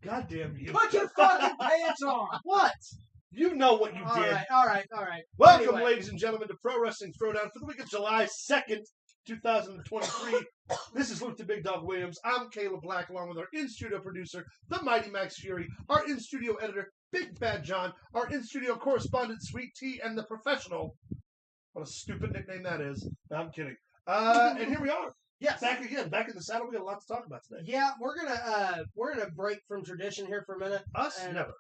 Goddamn you. Put your fucking pants on. What? You know what you did. All right. Welcome, Anyway. ladies and gentlemen, to Pro Wrestling Throwdown for the week of July 2nd, 2023. This is Luke the Big Dog Williams. I'm Caleb Black, along with our in-studio producer, the Mighty Max Fury, our in-studio editor, Big Bad John, our in-studio correspondent, Sweet Tea, and the professional. What a stupid nickname that is. No, I'm kidding. And here we are. Yes. Back again, back in the saddle. We got a lot to talk about today. Yeah, we're gonna break from tradition here for a minute. Us? And, never.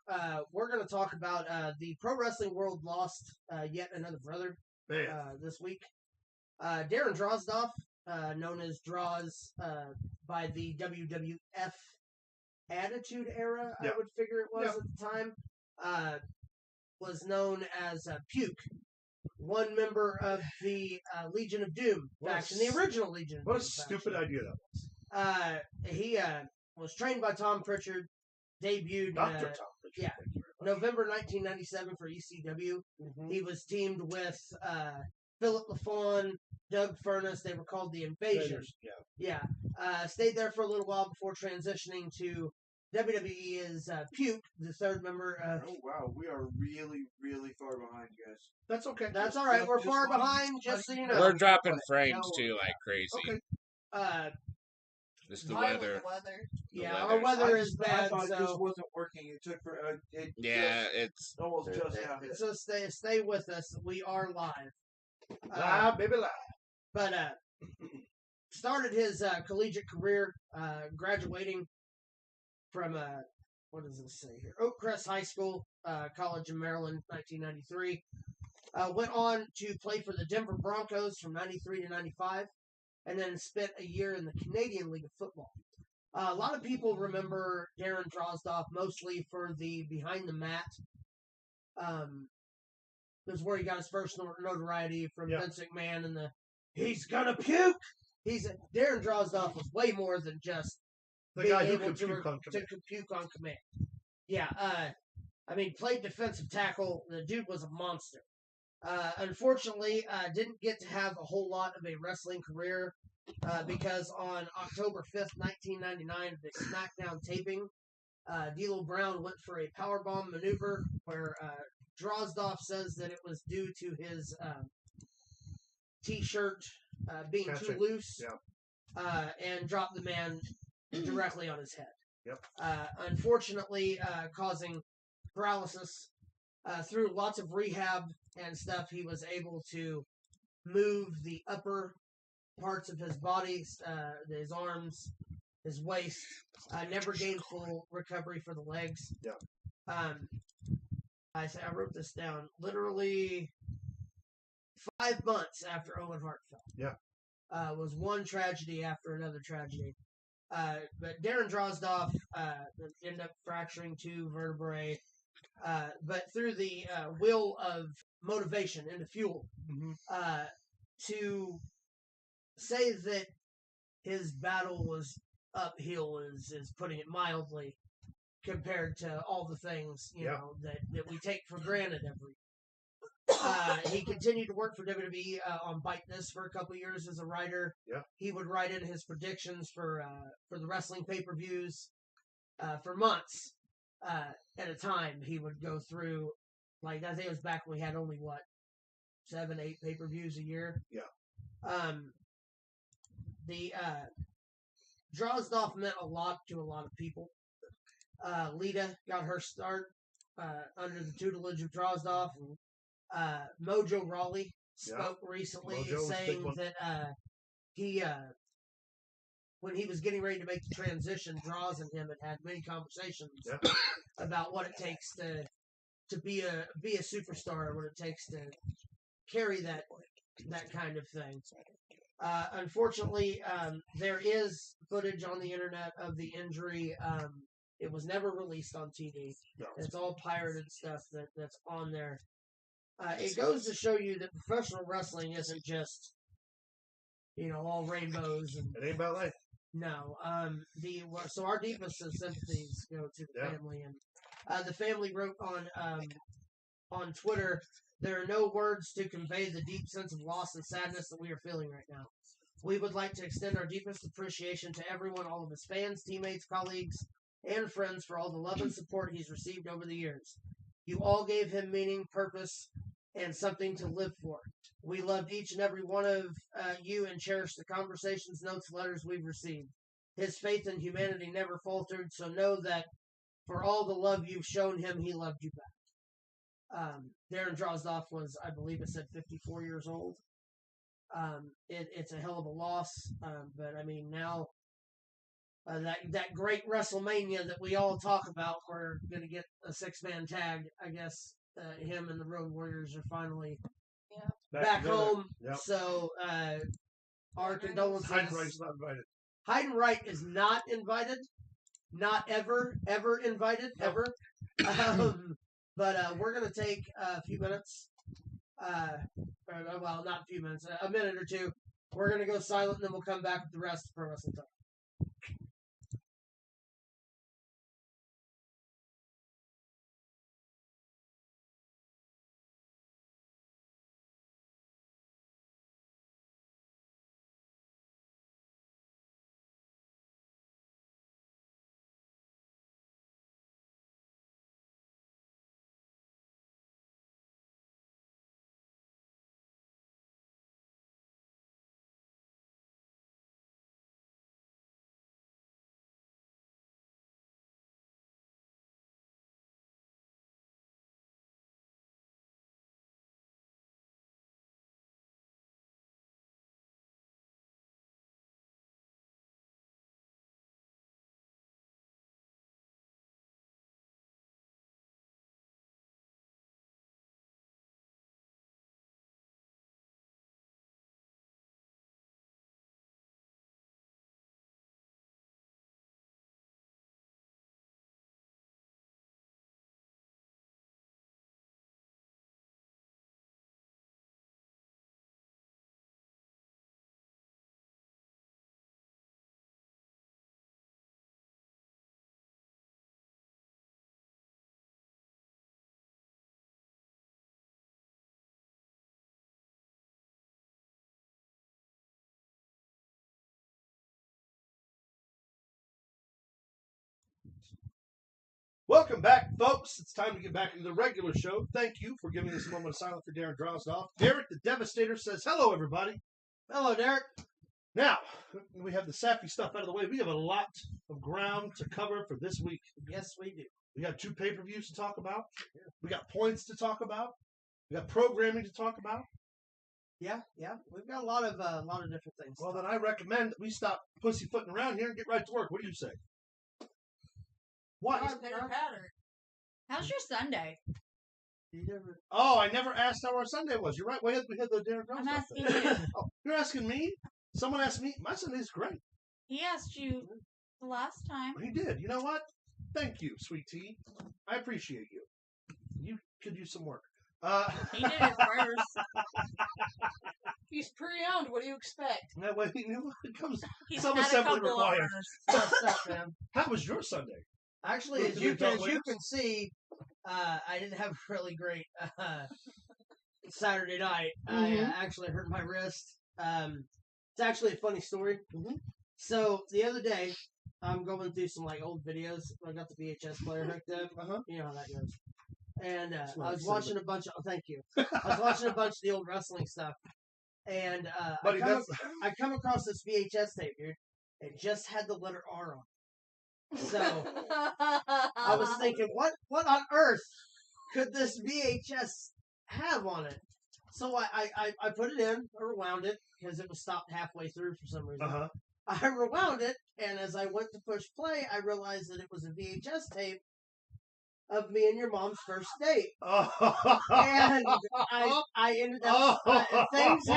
We're gonna talk about the pro wrestling world lost yet another brother this week. Darren Drozdoff, known as Droz by the WWF Attitude Era, I would figure it was at the time, was known as Puke. One member of the Legion of Doom faction, the original Legion of Doom. What a stupid idea that was. He was trained by Tom Pritchard, debuted Dr. Tom Pritchard. November 1997 for ECW. Mm-hmm. He was teamed with Philip LaFawn, Doug Furnace. They were called the Invasion. Stayed there for a little while before transitioning to WWE as Puke, the third member of... Oh, wow. We are really, really far behind, guys. That's okay. That's all right. We're far behind, just so you know. We're dropping frames, too, like crazy. Okay. Just the weather. Yeah, our weather is bad, I thought so... this wasn't working. It took for... It's... almost just happened. So stay with us. We are live. Live, baby, live. But started his collegiate career graduating from what does this say here? Oakcrest High School, College in Maryland, 1993. Went on to play for the Denver Broncos from 93 to 95, and then spent a year in the Canadian League of Football. A lot of people remember Darren Drozdoff mostly for the Behind the Mat. It was where he got his first notoriety from Vince McMahon and the "He's gonna puke." Darren Drozdoff was way more than just the being guy who able can to puke on command. puke on command. Yeah, played defensive tackle. The dude was a monster. Unfortunately, didn't get to have a whole lot of a wrestling career because on October 5th, 1999, the SmackDown taping, D'Lo Brown went for a powerbomb maneuver where Drozdoff says that it was due to his T-shirt being too loose and dropped the man directly on his head. Yep. Unfortunately, causing paralysis. Through lots of rehab and stuff, he was able to move the upper parts of his body, his arms, his waist. Never gained full recovery for the legs. Yeah. I wrote this down. Literally 5 months after Owen Hart fell. Yeah. Was one tragedy after another tragedy. But Darren Drozdoff ended up fracturing 2 vertebrae. But through the will of motivation and the fuel, to say that his battle was uphill is putting it mildly compared to all the things know that we take for granted every year. He continued to work for WWE on Bite This for a couple of years as a writer. Yeah. He would write in his predictions for the wrestling pay-per-views for months at a time. He would go through, I think it was back when we had only 7, 8 pay-per-views a year. Yeah. The Drozdoff meant a lot to a lot of people. Lita got her start under the tutelage of Drozdoff. Mojo Rawley spoke recently saying that he when he was getting ready to make the transition, Droz and him had many conversations about what it takes to be a superstar, what it takes to carry that kind of thing. Unfortunately, there is footage on the internet of the injury. It was never released on TV. No. It's all pirated stuff that's on there. It goes to show you that professional wrestling isn't just, all rainbows. And it ain't about life. No. So our deepest of sympathies go to the family. And the family wrote on Twitter, "There are no words to convey the deep sense of loss and sadness that we are feeling right now. We would like to extend our deepest appreciation to everyone, all of his fans, teammates, colleagues, and friends for all the love and support he's received over the years. You all gave him meaning, purpose, and something to live for. We loved each and every one of you and cherished the conversations, notes, letters we've received. His faith in humanity never faltered, so know that for all the love you've shown him, he loved you back. Darren Drozdoff was, I believe it said 54 years old. It's a hell of a loss, but I mean, now that great WrestleMania that we all talk about, we're going to get a 6-man tag. I guess him and the Road Warriors are finally back home. Yep. So our condolences. Heidenreich's not invited. Heidenreich is not invited. Not ever invited, ever. But we're going to take a few minutes. Well, not a few minutes, a minute or two. We're going to go silent, and then we'll come back with the rest of Pro Wrestling Talk. Welcome back, folks. It's time to get back into the regular show. Thank you for giving us a moment of silence for Darren Drozdoff. Derek the Devastator says, hello, everybody. Hello, Derek. Now, we have the sappy stuff out of the way. We have a lot of ground to cover for this week. Yes, we do. We got 2 pay-per-views to talk about. We got points to talk about. We got programming to talk about. Yeah. We've got a lot of different things. Well, then I recommend that we stop pussyfooting around here and get right to work. What do you say? What? How's your Sunday? Oh, I never asked how our Sunday was. You're right. We had the Darren I'm Drozdoff asking thing. you. Oh, you're asking me? Someone asked me. My Sunday's great. He asked you the last time. He did. You know what? Thank you, sweet tea. I appreciate you. You could use some work. He did it first. He's pre-owned. What do you expect? That way, you know, it comes. He's Some had a assembly couple required. owners. What's up, man? How was your Sunday? Actually, With as the you big dog can winners? see, I didn't have a really great Saturday night. Mhm. I actually hurt my wrist. It's actually a funny story. Mhm. So the other day, I'm going through some like old videos. I got the VHS player hooked up. Uh-huh. You know how that goes. And That's I what was I said, watching a bunch of. Oh, thank you. I was watching a bunch of the old wrestling stuff, and Buddy, I come across this VHS tape, dude. It just had the letter R on it. So I was thinking, what on earth could this VHS have on it? So I put it in, I rewound it, because it was stopped halfway through for some reason. Uh-huh. I rewound it, and as I went to push play, I realized that it was a VHS tape of me and your mom's first date. And I ended up, things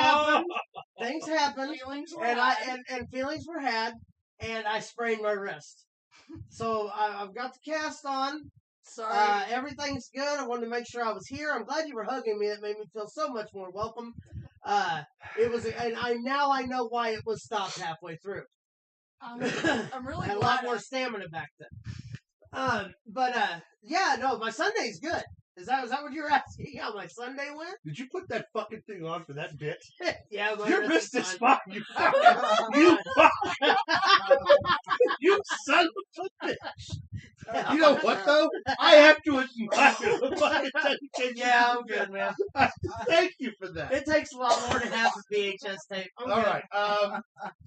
happened, Feelings were and had. and feelings were had, and I sprained my wrist. So I've got the cast on. Sorry. Everything's good. I wanted to make sure I was here. I'm glad you were hugging me. It made me feel so much more welcome. It was, and I know why it was stopped halfway through. I'm I really had a glad. lot more stamina back then. Yeah, no, my Sunday's good. Is that what you were asking? How my Sunday went? Did you put that fucking thing on for that bit? Yeah, my Your wrist is fine. You fine. you son of a bitch. You know what, though? I have to admire the fucking dedication. Yeah, I'm good, man. Thank you for that. It takes a lot more than half a VHS tape. I'm All good. right.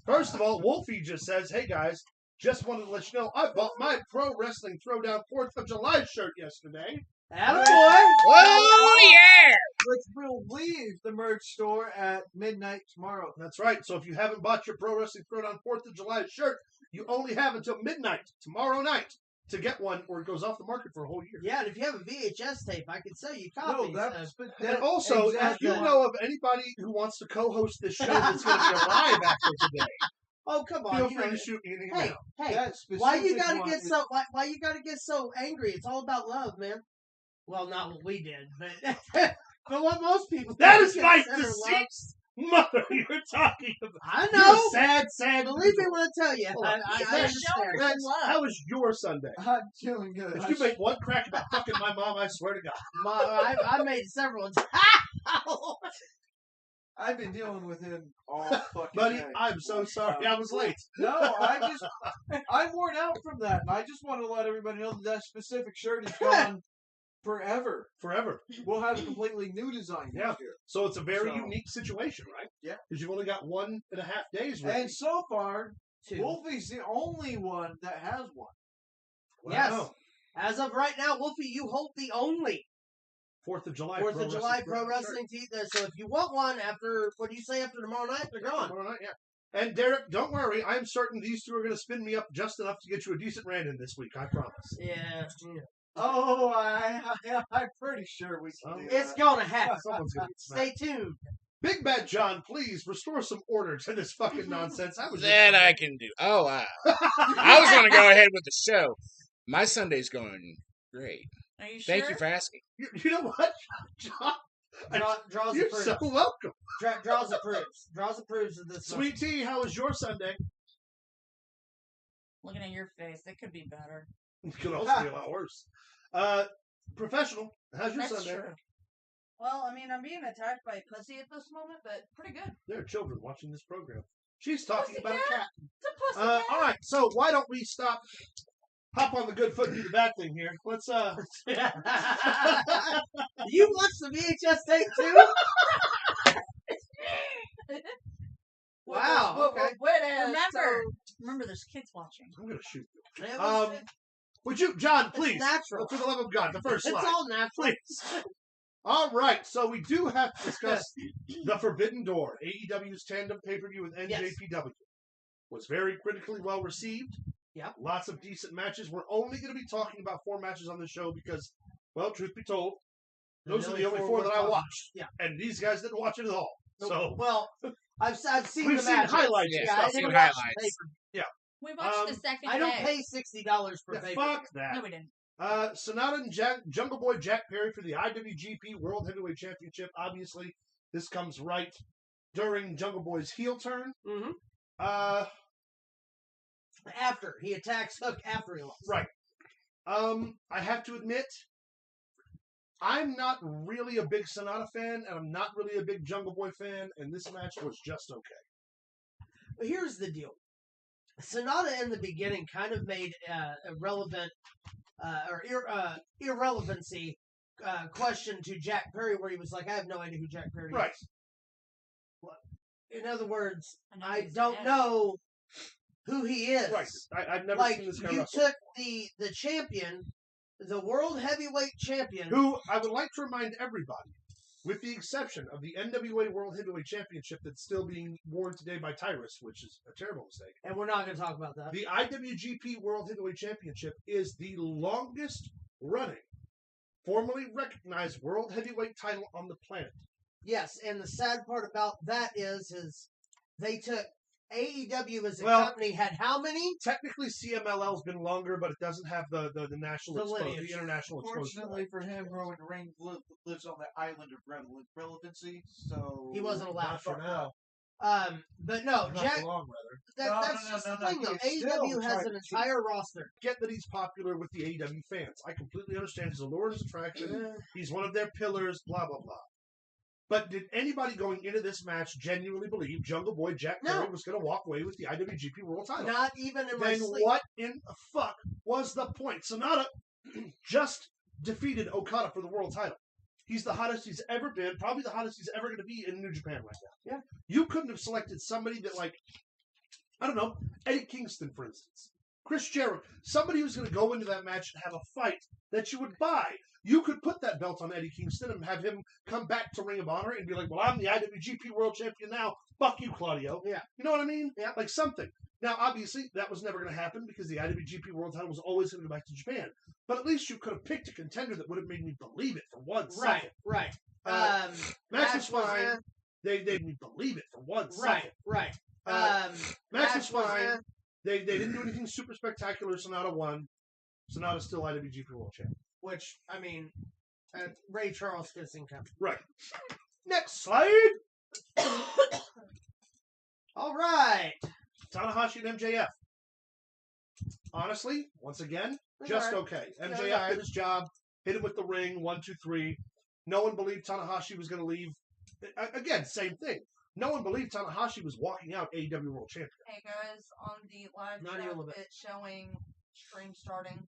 First of all, Wolfie just says, hey, guys, just wanted to let you know I bought my Pro Wrestling Throwdown 4th of July shirt yesterday. Attaboy. Oh yeah! Which will leave the merch store at midnight tomorrow. That's right. So if you haven't bought your Pro Wrestling Throwdown 4th of July shirt, you only have until midnight tomorrow night to get one, or it goes off the market for a whole year. Yeah, and if you have a VHS tape, I can sell you copies. No, that's And also, exactly. if you know of anybody who wants to co-host this show that's going to be alive after today, oh, come on. feel you free know, to shoot me an hey, email. hey, that why you specific gotta one get is- so why you gotta get so angry? It's all about love, man. Well, not what we did, but but what most people That do is my consider love. deceased mother you're talking about. I You're know. a sad, sad. Believe me when I tell you. Hold I on. understand. That's, how was your Sunday? I'm feeling good. If you make one crack about fucking my mom, I swear to God. I made several. I've been dealing with him all fucking Buddy, day. I'm so sorry. I was late. No, I'm worn out from that, and I just want to let everybody know that specific shirt is gone forever. Forever. We'll have a completely new design Yeah. next year. So it's a very So- unique situation, right? Yeah. Because you've only got 1.5 days with And so far, Two. Wolfie's the only one that has one. Yes. As of right now, Wolfie, you hold the only 4th of July. 4th of July Pro Wrestling tee. So if you want one after, what do you say, after tomorrow night? They're gone. Tomorrow night, yeah. And Derek, don't worry. I'm certain these two are going to spin me up just enough to get you a decent rant in this week. I promise. Yeah. Oh, I'm pretty sure we can do It's that. gonna happen. Someone's going to get Stay tuned. Big Bad John, please restore some order to this fucking nonsense. I was That I can do. Oh, I was going to go ahead with the show. My Sunday's going great. Are you sure? Thank you for asking. You know what, John? Draws You're approves. so welcome. Draws approves. Draws approves of this. Sweet Tea, how was your Sunday? Looking at your face, it could be better. It could also be a lot worse. Professional, how's your That's Sunday? true. Well, I mean, I'm being attacked by a pussy at this moment, but pretty good. There are children watching this program. She's talking Pussycat? about a cat. It's a pussy. All right, so why don't we hop on the good foot and do the bad thing here? Let's You watched the VHS tape too? Wow. Okay. Remember, there's kids watching. I'm gonna shoot you. It was- Would you, John, it's please, natural. for the love of God, the first It's slide, all natural. please. All right, so we do have to discuss the Forbidden Door, AEW's tandem pay-per-view with NJPW. Was very critically well received. Yeah. Lots of decent matches. We're only going to be talking about 4 matches on the show because, well, truth be told, those are the only 4 that I watched. Yeah. And these guys didn't watch it at all. So well, I've seen we've the seen matches. highlights. Yeah, and Yeah, I stuff. seen didn't watch the highlights. paper. We watched the second I don't day. pay $60 for Yeah, paper. fuck that. No, we didn't. Sonata and Jungle Boy Jack Perry for the IWGP World Heavyweight Championship. Obviously, this comes right during Jungle Boy's heel turn. Mm-hmm. Uh, After he attacks Hook after he lost. right. I have to admit, I'm not really a big Sonata fan, and I'm not really a big Jungle Boy fan, and this match was just okay. But here's the deal. Sonata in the beginning kind of made irrelevancy question to Jack Perry, where he was like, "I have no idea who Jack Perry Right. is." In other words, know I he's don't dead. know who he is. Right. I've never Like seen this guy you wrestle. took the champion, the world heavyweight champion. Who I would like to remind everybody, with the exception of the NWA World Heavyweight Championship that's still being worn today by Tyrus, which is a terrible mistake. And we're not going to talk about that. The IWGP World Heavyweight Championship is the longest running, formally recognized World Heavyweight title on the planet. Yes, and the sad part about that is they took AEW as a Well, company had how many? Technically, CMLL's been longer, but it doesn't have the national The exposure, lineage. the international exposure. Fortunately for him, Roman Reigns lives on the island of relevancy, so He wasn't allowed. Not for now. But no, Not Jack. for long, rather. That's No, just no, the no, thing, though. he's still AEW has trying an to- entire roster. Get that he's popular with the AEW fans. I completely understand his allure, his attraction. He's one of their pillars, blah, blah, blah. But did anybody going into this match genuinely believe Jungle Boy Jack Perry was going to walk away with the IWGP World Title? Not even in my Then sleep. what in the fuck was the point? Sonata just defeated Okada for the World Title. He's the hottest he's ever been, probably the hottest he's ever going to be in New Japan right now. Yeah. You couldn't have selected somebody that, like, I don't know, Eddie Kingston, for instance. Chris Jericho. Somebody who's going to go into that match and have a fight that you would buy. You could put that belt on Eddie Kingston and have him come back to Ring of Honor and be like, well, I'm the IWGP World Champion now. Fuck you, Claudio. Yeah. You know what I mean? Yeah. Like something. Now, obviously, that was never going to happen because the IWGP World Title was always going to go back to Japan. But at least you could have picked a contender that would have made me believe it for one second. Right. Match was fine. They made me believe it for one second. Right. Match was fine. They didn't do anything super spectacular. Sonata won. Sonata's still IWGP World Champion. Which, I mean, Ray Charles kissing company. Right. Next slide. All right. Tanahashi and MJF. Honestly, once again, just okay. MJF did his job, hit him with the ring, 1, 2, 3. No one believed Tanahashi was going to leave. Again, same thing. No one believed Tanahashi was walking out AEW World Champion. Hey guys, on the live Not even a little chat, bit. it's showing stream starting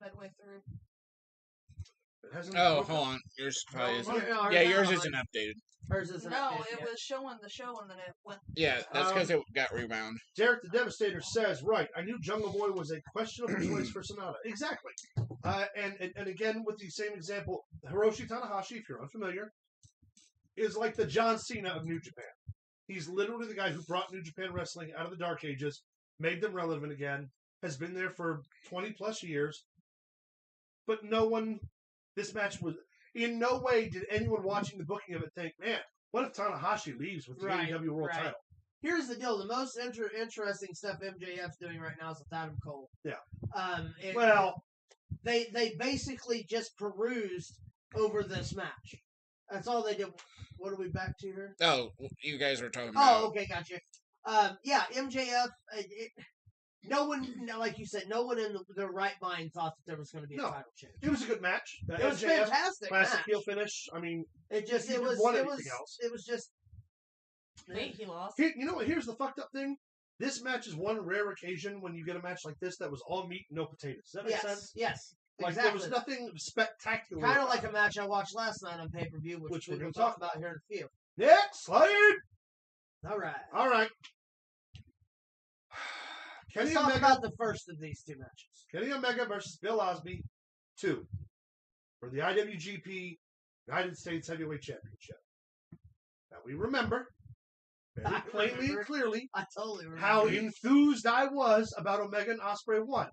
midway through. It hasn't Oh, hold on. Yours probably isn't. No, Yeah, ours yours not. isn't updated. Hers isn't No, updated it yet. was showing the show and then it went. Yeah, that's because it got rewound. Derek the Devastator says, right, I knew Jungle Boy was a questionable choice for Sonata. Exactly. And again, with the same example, Hiroshi Tanahashi, if you're unfamiliar, is like the John Cena of New Japan. He's literally the guy who brought New Japan Wrestling out of the Dark Ages, made them relevant again, has been there for 20 plus years. But this match was, in no way did anyone watching the booking of it think, man, what if Tanahashi leaves with the AEW World Title? Here's the deal. The most interesting stuff MJF's doing right now is with Adam Cole. Yeah. Well, they basically just perused over this match. That's all they did. What are we back to here? Oh, you guys were talking about. Oh, okay, gotcha. Yeah, MJF. No one, like you said, no one in their right mind thought that there was going to be a title change. It was a good match. It was fantastic. Classic match. heel finish. I mean, it was just. Wait, he lost. You know what? Here's the fucked up thing. This match is one rare occasion when you get a match like this that was all meat, no potatoes. Does that make sense? Yes. Like exactly. there was nothing spectacular. Kind of like a match I watched last night on pay per view, which we're going to talk about here in a few. Next slide. All right. Kenny Let's talk Omega, about the first of these two matches. Kenny Omega versus Bill Osby 2 for the IWGP United States Heavyweight Championship. Now we remember very plainly and clearly I totally remember how enthused I was about Omega and Ospreay 1.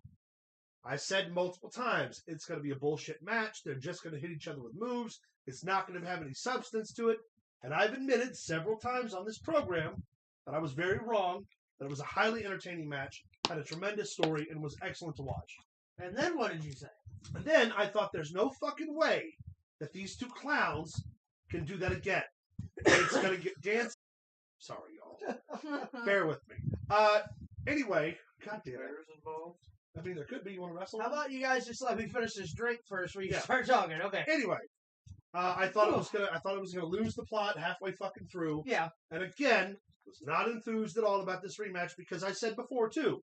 I said multiple times, it's going to be a bullshit match. They're just going to hit each other with moves. It's not going to have any substance to it. And I've admitted several times on this program that I was very wrong, that it was a highly entertaining match, had a tremendous story, and was excellent to watch. And then what did you say? And then I thought there's no fucking way that these two clowns can do that again. It's going to get dancing. Sorry, y'all. Bear with me. Anyway, God damn it. Involved. I mean, there could be. You want to wrestle? How about you guys just let me finish this drink first before you start talking? Okay. Anyway, I thought it was gonna lose the plot halfway fucking through. Yeah. And again, was not enthused at all about this rematch because I said before too,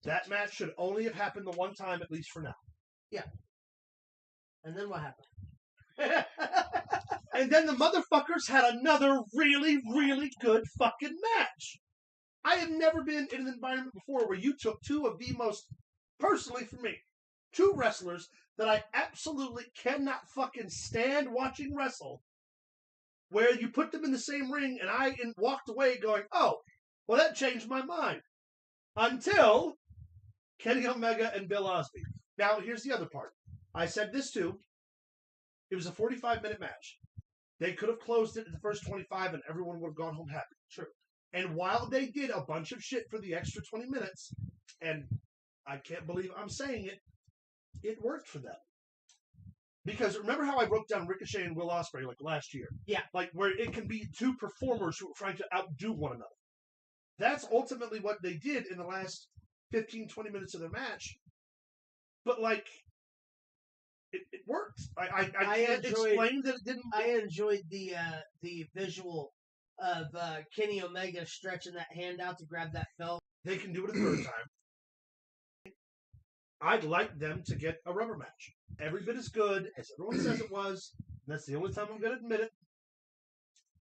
that match should only have happened the one time, at least for now. Yeah. And then what happened? And then the motherfuckers had another really, really good fucking match. I have never been in an environment before where you took two of the most, personally for me, two wrestlers that I absolutely cannot fucking stand watching wrestle, where you put them in the same ring and I walked away going, oh, well, that changed my mind. Until Kenny Omega and Bill Osby. Now, here's the other part. I said this too. It was a 45-minute match. They could have closed it in the first 25 and everyone would have gone home happy. True. And while they did a bunch of shit for the extra 20 minutes, and I can't believe I'm saying it, it worked for them. Because remember how I broke down Ricochet and Will Ospreay like last year? Yeah. Like where it can be two performers who are trying to outdo one another. That's ultimately what they did in the last 15, 20 minutes of their match. But like, it worked. I I can't enjoyed- explain that it didn't. I enjoyed the visual of Kenny Omega stretching that hand out to grab that belt. They can do it a third time. I'd like them to get a rubber match. Every bit as good as everyone says it was. That's the only time I'm going to admit it.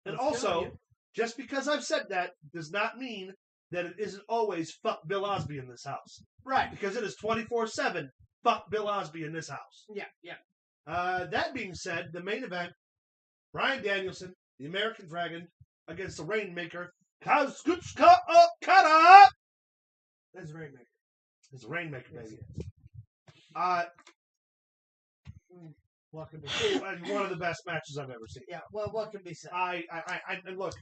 And That's good on also, you. just because I've said that does not mean that it isn't always fuck Bill Osby in this house. Right. Because it is 24/7 fuck Bill Osby in this house. Yeah, yeah. That being said, the main event, Bryan Danielson, the American Dragon, against the Rainmaker, Kazuchika Okada. That's Rainmaker. It's the Rainmaker, Yes, baby. What can be said? One of the best matches I've ever seen. Yeah, well, what can be said? And look,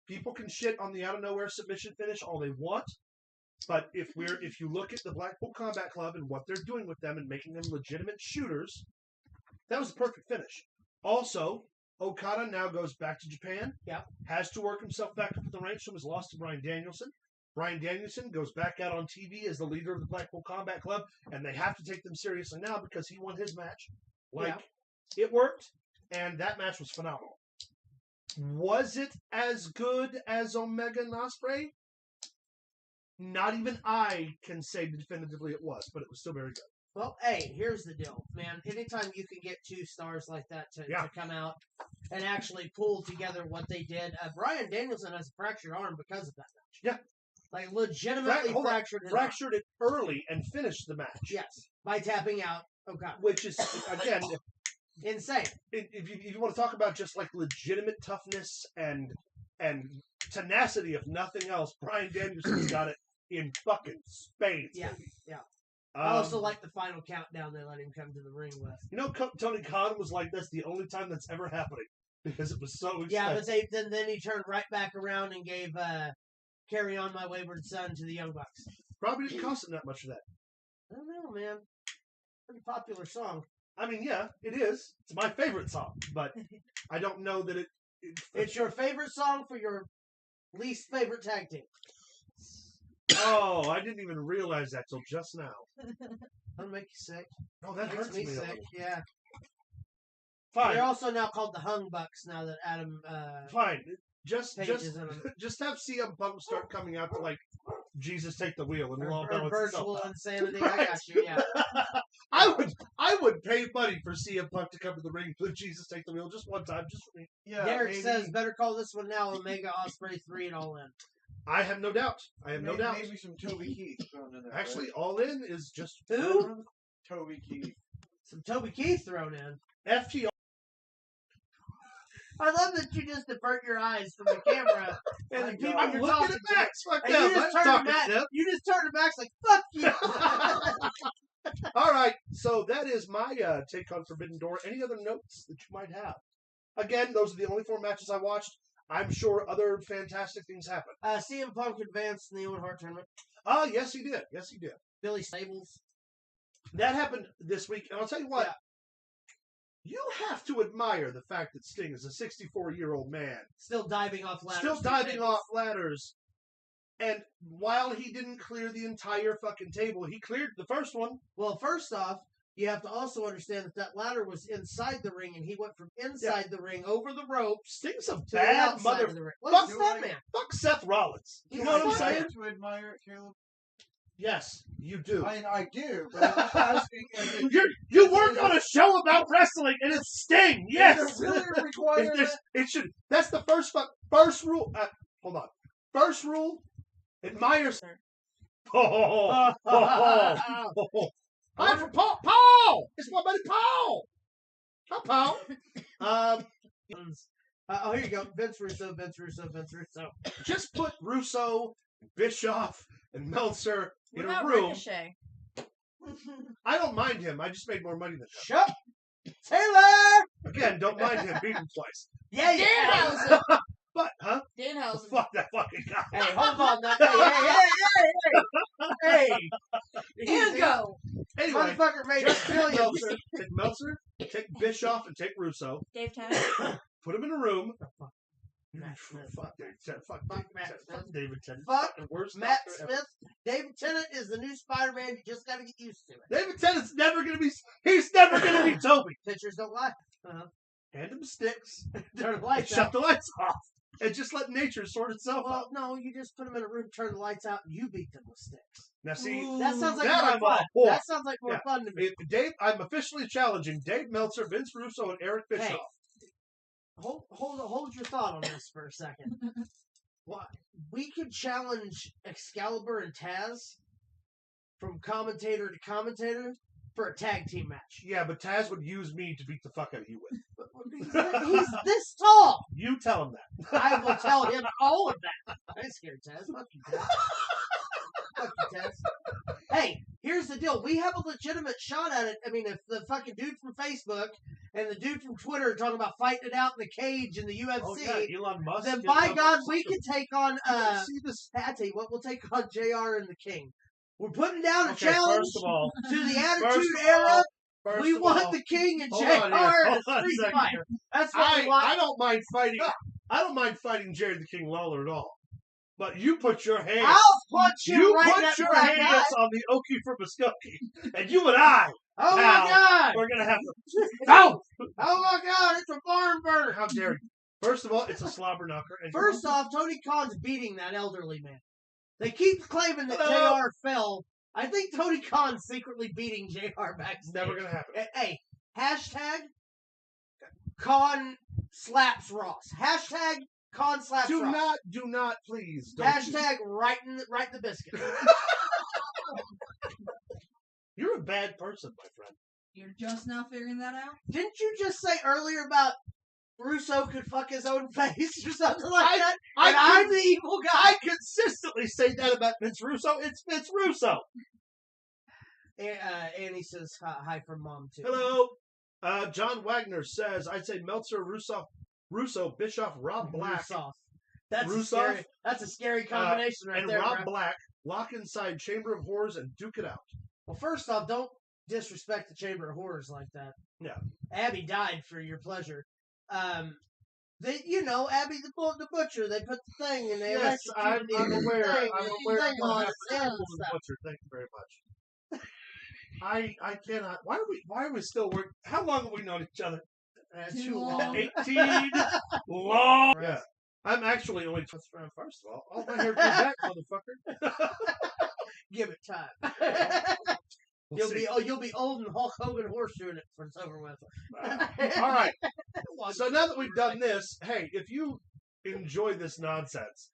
people can shit on the out of nowhere submission finish all they want, but if you look at the Blackpool Combat Club and what they're doing with them and making them legitimate shooters, that was the perfect finish. Also, Okada now goes back to Japan. Yeah. Has to work himself back up at the ranks from his loss to Bryan Danielson. Bryan Danielson goes back out on TV as the leader of the Blackpool Combat Club, and they have to take them seriously now because he won his match. It worked, and that match was phenomenal. Was it as good as Omega and Ospreay? Not even I can say definitively it was, but it was still very good. Well, hey, here's the deal, man. Anytime you can get two stars like that to come out and actually pull together what they did, Bryan Danielson has a fractured arm because of that match. Yeah. Like, legitimately fractured his arm. Fractured it early and finished the match. Yes, by tapping out Okada. Which is, again, insane. If you want to talk about just like legitimate toughness and tenacity, if nothing else, Bryan Danielson's got it in fucking spades. Yeah, yeah. I also like the final countdown they let him come to the ring with. You know, Tony Khan was like, that's the only time that's ever happening because it was so expensive. Yeah, but then he turned right back around and gave Carry On My Wayward Son to the Young Bucks. Probably didn't cost him that much for that. I don't know, man. Pretty popular song. I mean, yeah, it is. It's my favorite song, but I don't know that it's your favorite song for your least favorite tag team. Oh, I didn't even realize that till just now. That'll make you sick. Oh, that Makes hurts me me. sick. Yeah. Fine. They're also now called the Hung Bucks now that Adam Fine. Just Page is in them. just have CM Punk start coming out to like Jesus Take the Wheel and we'll all know or it's virtual insanity. I got you, yeah. I would pay money for CM Punk to come to the ring for Jesus Take the Wheel just one time, just for me. Yeah, Derek maybe, says better call this one now Omega Ospreay 3 and All In. I have no doubt. I have no doubt. Maybe some Toby Keith thrown in there. Actually, All In is just Who? Toby Keith. Some Toby Keith thrown in. FTR. I love that you just divert your eyes from the camera and the people I'm you're looking talking at to. Max. Fuck And them. you I'm just turned talking to Max. to them. You just turned to Max like fuck you. All right, so that is my take on Forbidden Door. Any other notes that you might have? Again, those are the only 4 matches I watched. I'm sure other fantastic things happened. CM Punk advanced in the Owen Hart tournament. Yes, he did. Yes, he did. Billy Stables. That happened this week, and I'll tell you what. Yeah. You have to admire the fact that Sting is a 64-year-old man. Still diving off ladders. Still diving off ladders. And while he didn't clear the entire fucking table, he cleared the first one. Well, first off, you have to also understand that ladder was inside the ring, and he went from inside the ring over the ropes Sting's a to the bad outside mother. of the ring. Fuck What's you, that like- man? Fuck Seth Rollins. You He's know what I'm fine. saying? To admire it, Caleb. Yes, you do. I do, but I'm just asking. You work on a show about wrestling, and it's Sting. Yes. Does it really require that? It should. That's the first rule. Hold on. First rule. Admire. I'm from Paul. Paul. It's my buddy Paul. Hi, Paul. Oh, here you go. Vince Russo, Vince Russo, Vince Russo. Just put Russo, Bischoff, and Meltzer in What about a room. Ricochet? I don't mind him. I just made more money than him. Shut Taylor! Again, don't mind him. Beat him twice. Yeah, yeah. Danhausen. But, huh? Danhausen. Fuck that fucking guy. Hey, hold on. Hey. And go. Anyway, Motherfucker made just take billions. Meltzer, take Meltzer, take Bischoff, and take Russo. Dave Tennant. Put them in a room. Matt Smith. Fuck David Tennant. Fuck Fuck David Matt Tennant. Smith. Fuck David Tennant. Fuck Fucking worst Matt doctor ever. Smith. David Tennant is the new Spider-Man. You just got to get used to it. David Tennant's never going to be. He's never going to be Toby. Pictures don't lie. Hand him sticks. Turn the And lights shut out. the lights off. And just let nature sort itself out. Well, no, you just put them in a room, turn the lights out, and you beat them with sticks. Now, see, That sounds like now more I'm fun. all for. That sounds like more fun to me. Dave, I'm officially challenging Dave Meltzer, Vince Russo, and Eric Bischoff. Hey, hold your thought on this for a second. What? We could challenge Excalibur and Taz from commentator to commentator for a tag team match. Yeah, but Taz would use me to beat the fuck out of you with. He's this tall. You tell him that. I will tell him all of that. I ain't scared, Taz. Fuck you, Taz. Fuck you, Taz. Hey, here's the deal. We have a legitimate shot at it. I mean, if the fucking dude from Facebook and the dude from Twitter are talking about fighting it out in the cage in the UFC, Oh, yeah, Elon Musk. then by God, we can take on. See this? I tell you what, we'll take on JR and the King. We're putting down a Okay, challenge first of all, to the first Attitude of Era. all- first We of want all, the King and hold JR on here. in a Hold on a Street second. Fighter. That's what we want. I don't mind fighting. I don't mind fighting Jerry the King Lawler at all. But you put your hands. I'll punch you right in put that your black hands eye. on the Okie for Muskogee, and you and I, Oh my pal, God! we're gonna have to. No! Oh my God! It's a barn burner. How dare you? First of all, it's a slobber knocker. And First off, Tony Khan's beating that elderly man. They keep claiming that Hello? JR fell. I think Tony Khan's secretly beating JR backstage. never gonna happen. Hey, hashtag Khan slaps Ross. Hashtag Khan slaps Ross. Do not, please. Don't Hashtag right the biscuit. You're a bad person, my friend. You're just now figuring that out? Didn't you just say earlier about Russo could fuck his own face or something like that? And I'm the evil guy. I consistently say that about Vince Russo. It's Vince Russo. Annie says hi from Mom too. Hello. John Wagner says, I'd say Meltzer, Russo, Bischoff, Rob Black, Russoff. That's Russoff? a scary combination right and there. Rob bro. Black lock inside Chamber of Horrors and duke it out. Well, first off, don't disrespect the Chamber of Horrors like that. Yeah. Abby died for your pleasure. Abby the Butcher, they put the thing in there. Yes, I'm aware. I'm aware of what happened to and the stuff. Butcher. Thank you very much. I cannot. Why are we still working? How long have we known each other? Too long. 18 long. Yeah. I'm actually only first of all. All my hair grew back, motherfucker. Give it time. We'll see. You'll be old and Hulk Hogan horseshoeing it when it's over with. All right. So now that we've done this, hey, if you enjoy this nonsense,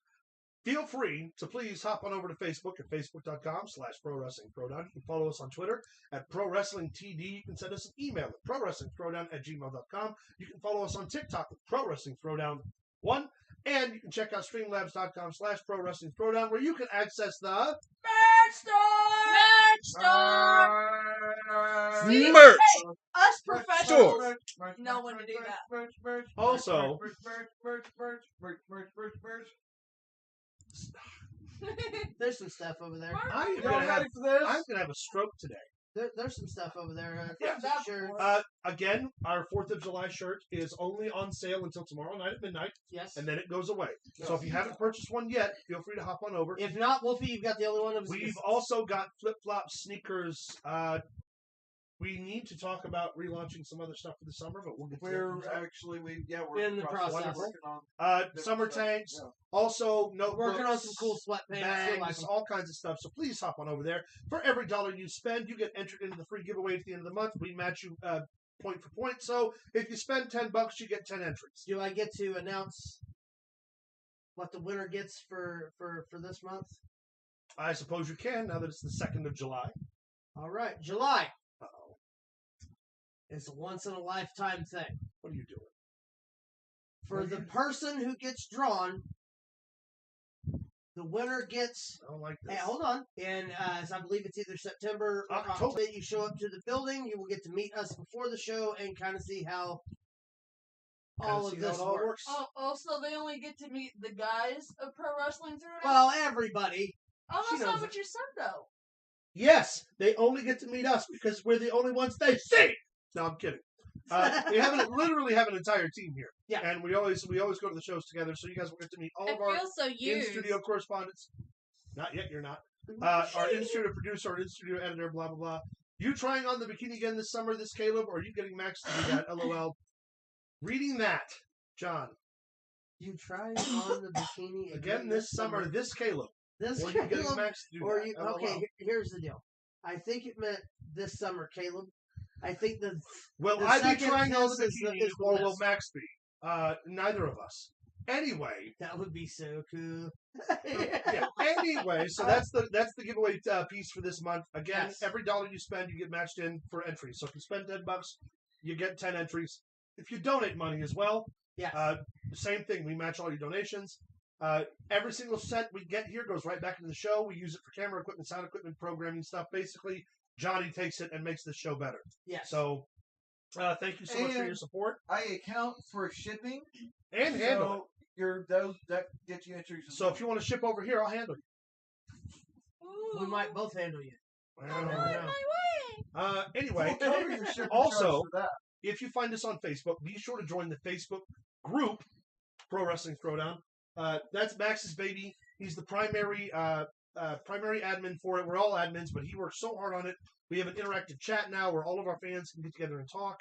feel free to please hop on over to Facebook at facebook.com/ProWrestlingThrowdown. You can follow us on Twitter at ProWrestlingTD. You can send us an email at ProWrestlingThrowdown@gmail.com. You can follow us on TikTok at ProWrestlingThrowdown1. And you can check out streamlabs.com/ProWrestlingThrowdown, where you can access the Merch store! Merch! Us professionals know when to do that. Also, There's some stuff over there. I'm Y'all gonna ready for this? have a stroke today. There's some stuff over there. Yeah. Sure. Again, our 4th of July shirt is only on sale until tomorrow night at midnight, Yes. and then it goes away. So if you haven't purchased one yet, feel free to hop on over. If not, Wolfie, you've got the only one of We've also got flip-flops, sneakers. We need to talk about relaunching some other stuff for the summer, but we'll get to We're that. actually we're in the process. working on Summer tanks, Yeah. also notebooks, Working on some cool sweatpants. bags, Like 'em. all kinds of stuff. So please hop on over there. For every $1 you spend, you get entered into the free giveaway at the end of the month. We match you point for point. So if you spend $10, you get 10 entries. Do I get to announce what the winner gets for this month? I suppose you can now that it's the 2nd of July. All right, July. Uh-oh. It's a once in a lifetime thing. What are you doing? For the person who gets drawn, the winner gets. I don't like Hey, this. hold on. And so I believe it's either September or October. October. You show up to the building. You will get to meet us before the show and kind of see how all of this works. Oh, also, they only get to meet the guys of Pro Wrestling Throwdown? Well, everybody. Oh, she that's not knows what you said, though. Yes, they only get to meet us because we're the only ones they see. No, I'm kidding. We literally have an entire team here. Yeah. And we always go to the shows together, so you guys will get to meet all It of our feels so used. in-studio correspondents. Not yet, you're not. Our in-studio producer, our in-studio editor, blah, blah, blah. You trying on the bikini again this summer, this Caleb, or are you getting Max to do that? LOL. Reading that, John. You trying on the bikini Again this summer, this Caleb. This Or you getting Caleb, Max to do or that? you, LOL. okay, here's the deal. I think it meant this summer, Caleb. I think the Will the I be second trying on the this is the- bikini, is the or will list. Max be? Neither of us. Anyway, that would be so cool. yeah. Anyway, so that's the giveaway piece for this month. Again, Yes. every dollar you spend, you get matched in for entries. So if you spend $10, you get 10 entries. If you donate money as well, Yes. same thing. We match all your donations. Every single cent we get here goes right back into the show. We use it for camera equipment, sound equipment, programming stuff. Basically, Johnny takes it and makes the show better. Yes. So, thank you so much for your And support I account for shipping. and handling. So those that get you entries. So if you want to ship over here, I'll handle you. we might both handle you. I don't Never know. know. Anyway, We'll cover your shipping also, charge for that. if you find us on Facebook, be sure to join the Facebook group, Pro Wrestling Throwdown. That's Max's baby. He's the primary admin for it. We're all admins, but he works so hard on it. We have an interactive chat now where all of our fans can get together and talk.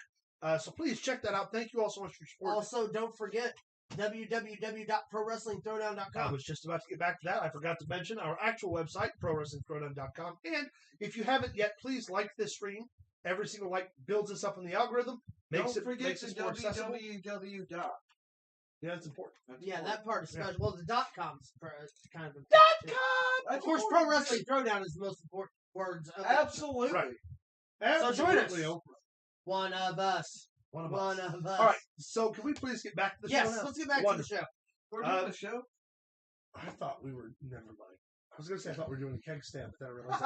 So please check that out. Thank you all so much for your support. Also, don't forget I www.prowrestlingthrowdown.com. was just about to get back to that. I forgot to mention our actual website, ProWrestlingThrowdown.com. And if you haven't yet, please like this stream. Every single like builds us up in the algorithm, makes Don't forget makes the us more accessible. www. dot. Yeah, that's important. That's Yeah, important. that part is Yeah. special. Well, the .com's kind of important. That's Of course, important. Pro Wrestling Throwdown is the most important words of it. Absolutely. Right. So join us. Absolutely, Oprah. One of us. One of One us. of us. All right. So can we please get back to the show Yes, now? let's get back Wonderful. to the show. We're doing the show. I thought we were. Never mind. I was going to say I thought we were doing a keg stand, but then I realized.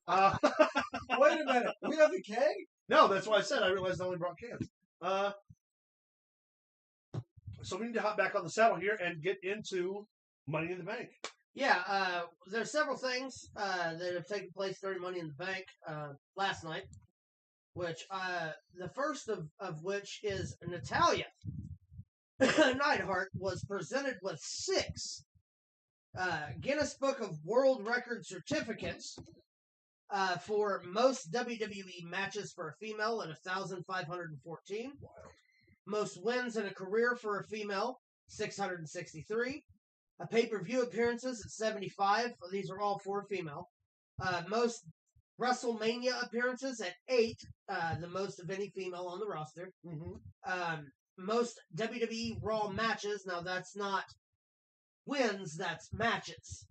That Wait a minute. We have the keg? no, that's why I said I realized I only brought cans. So we need to hop back on the saddle here and get into Money in the Bank. Yeah, there's several things that have taken place during Money in the Bank last night, which the first of which is Natalya Neidhart was presented with 6 Guinness Book of World Record certificates for most WWE matches for a female at 1,514. Most wins in a career for a female, 663. Pay-per-view appearances at 75. These are all for a female. Most WrestleMania appearances at 8, the most of any female on the roster. Mm-hmm. Most WWE Raw matches. Now, that's not wins, that's matches.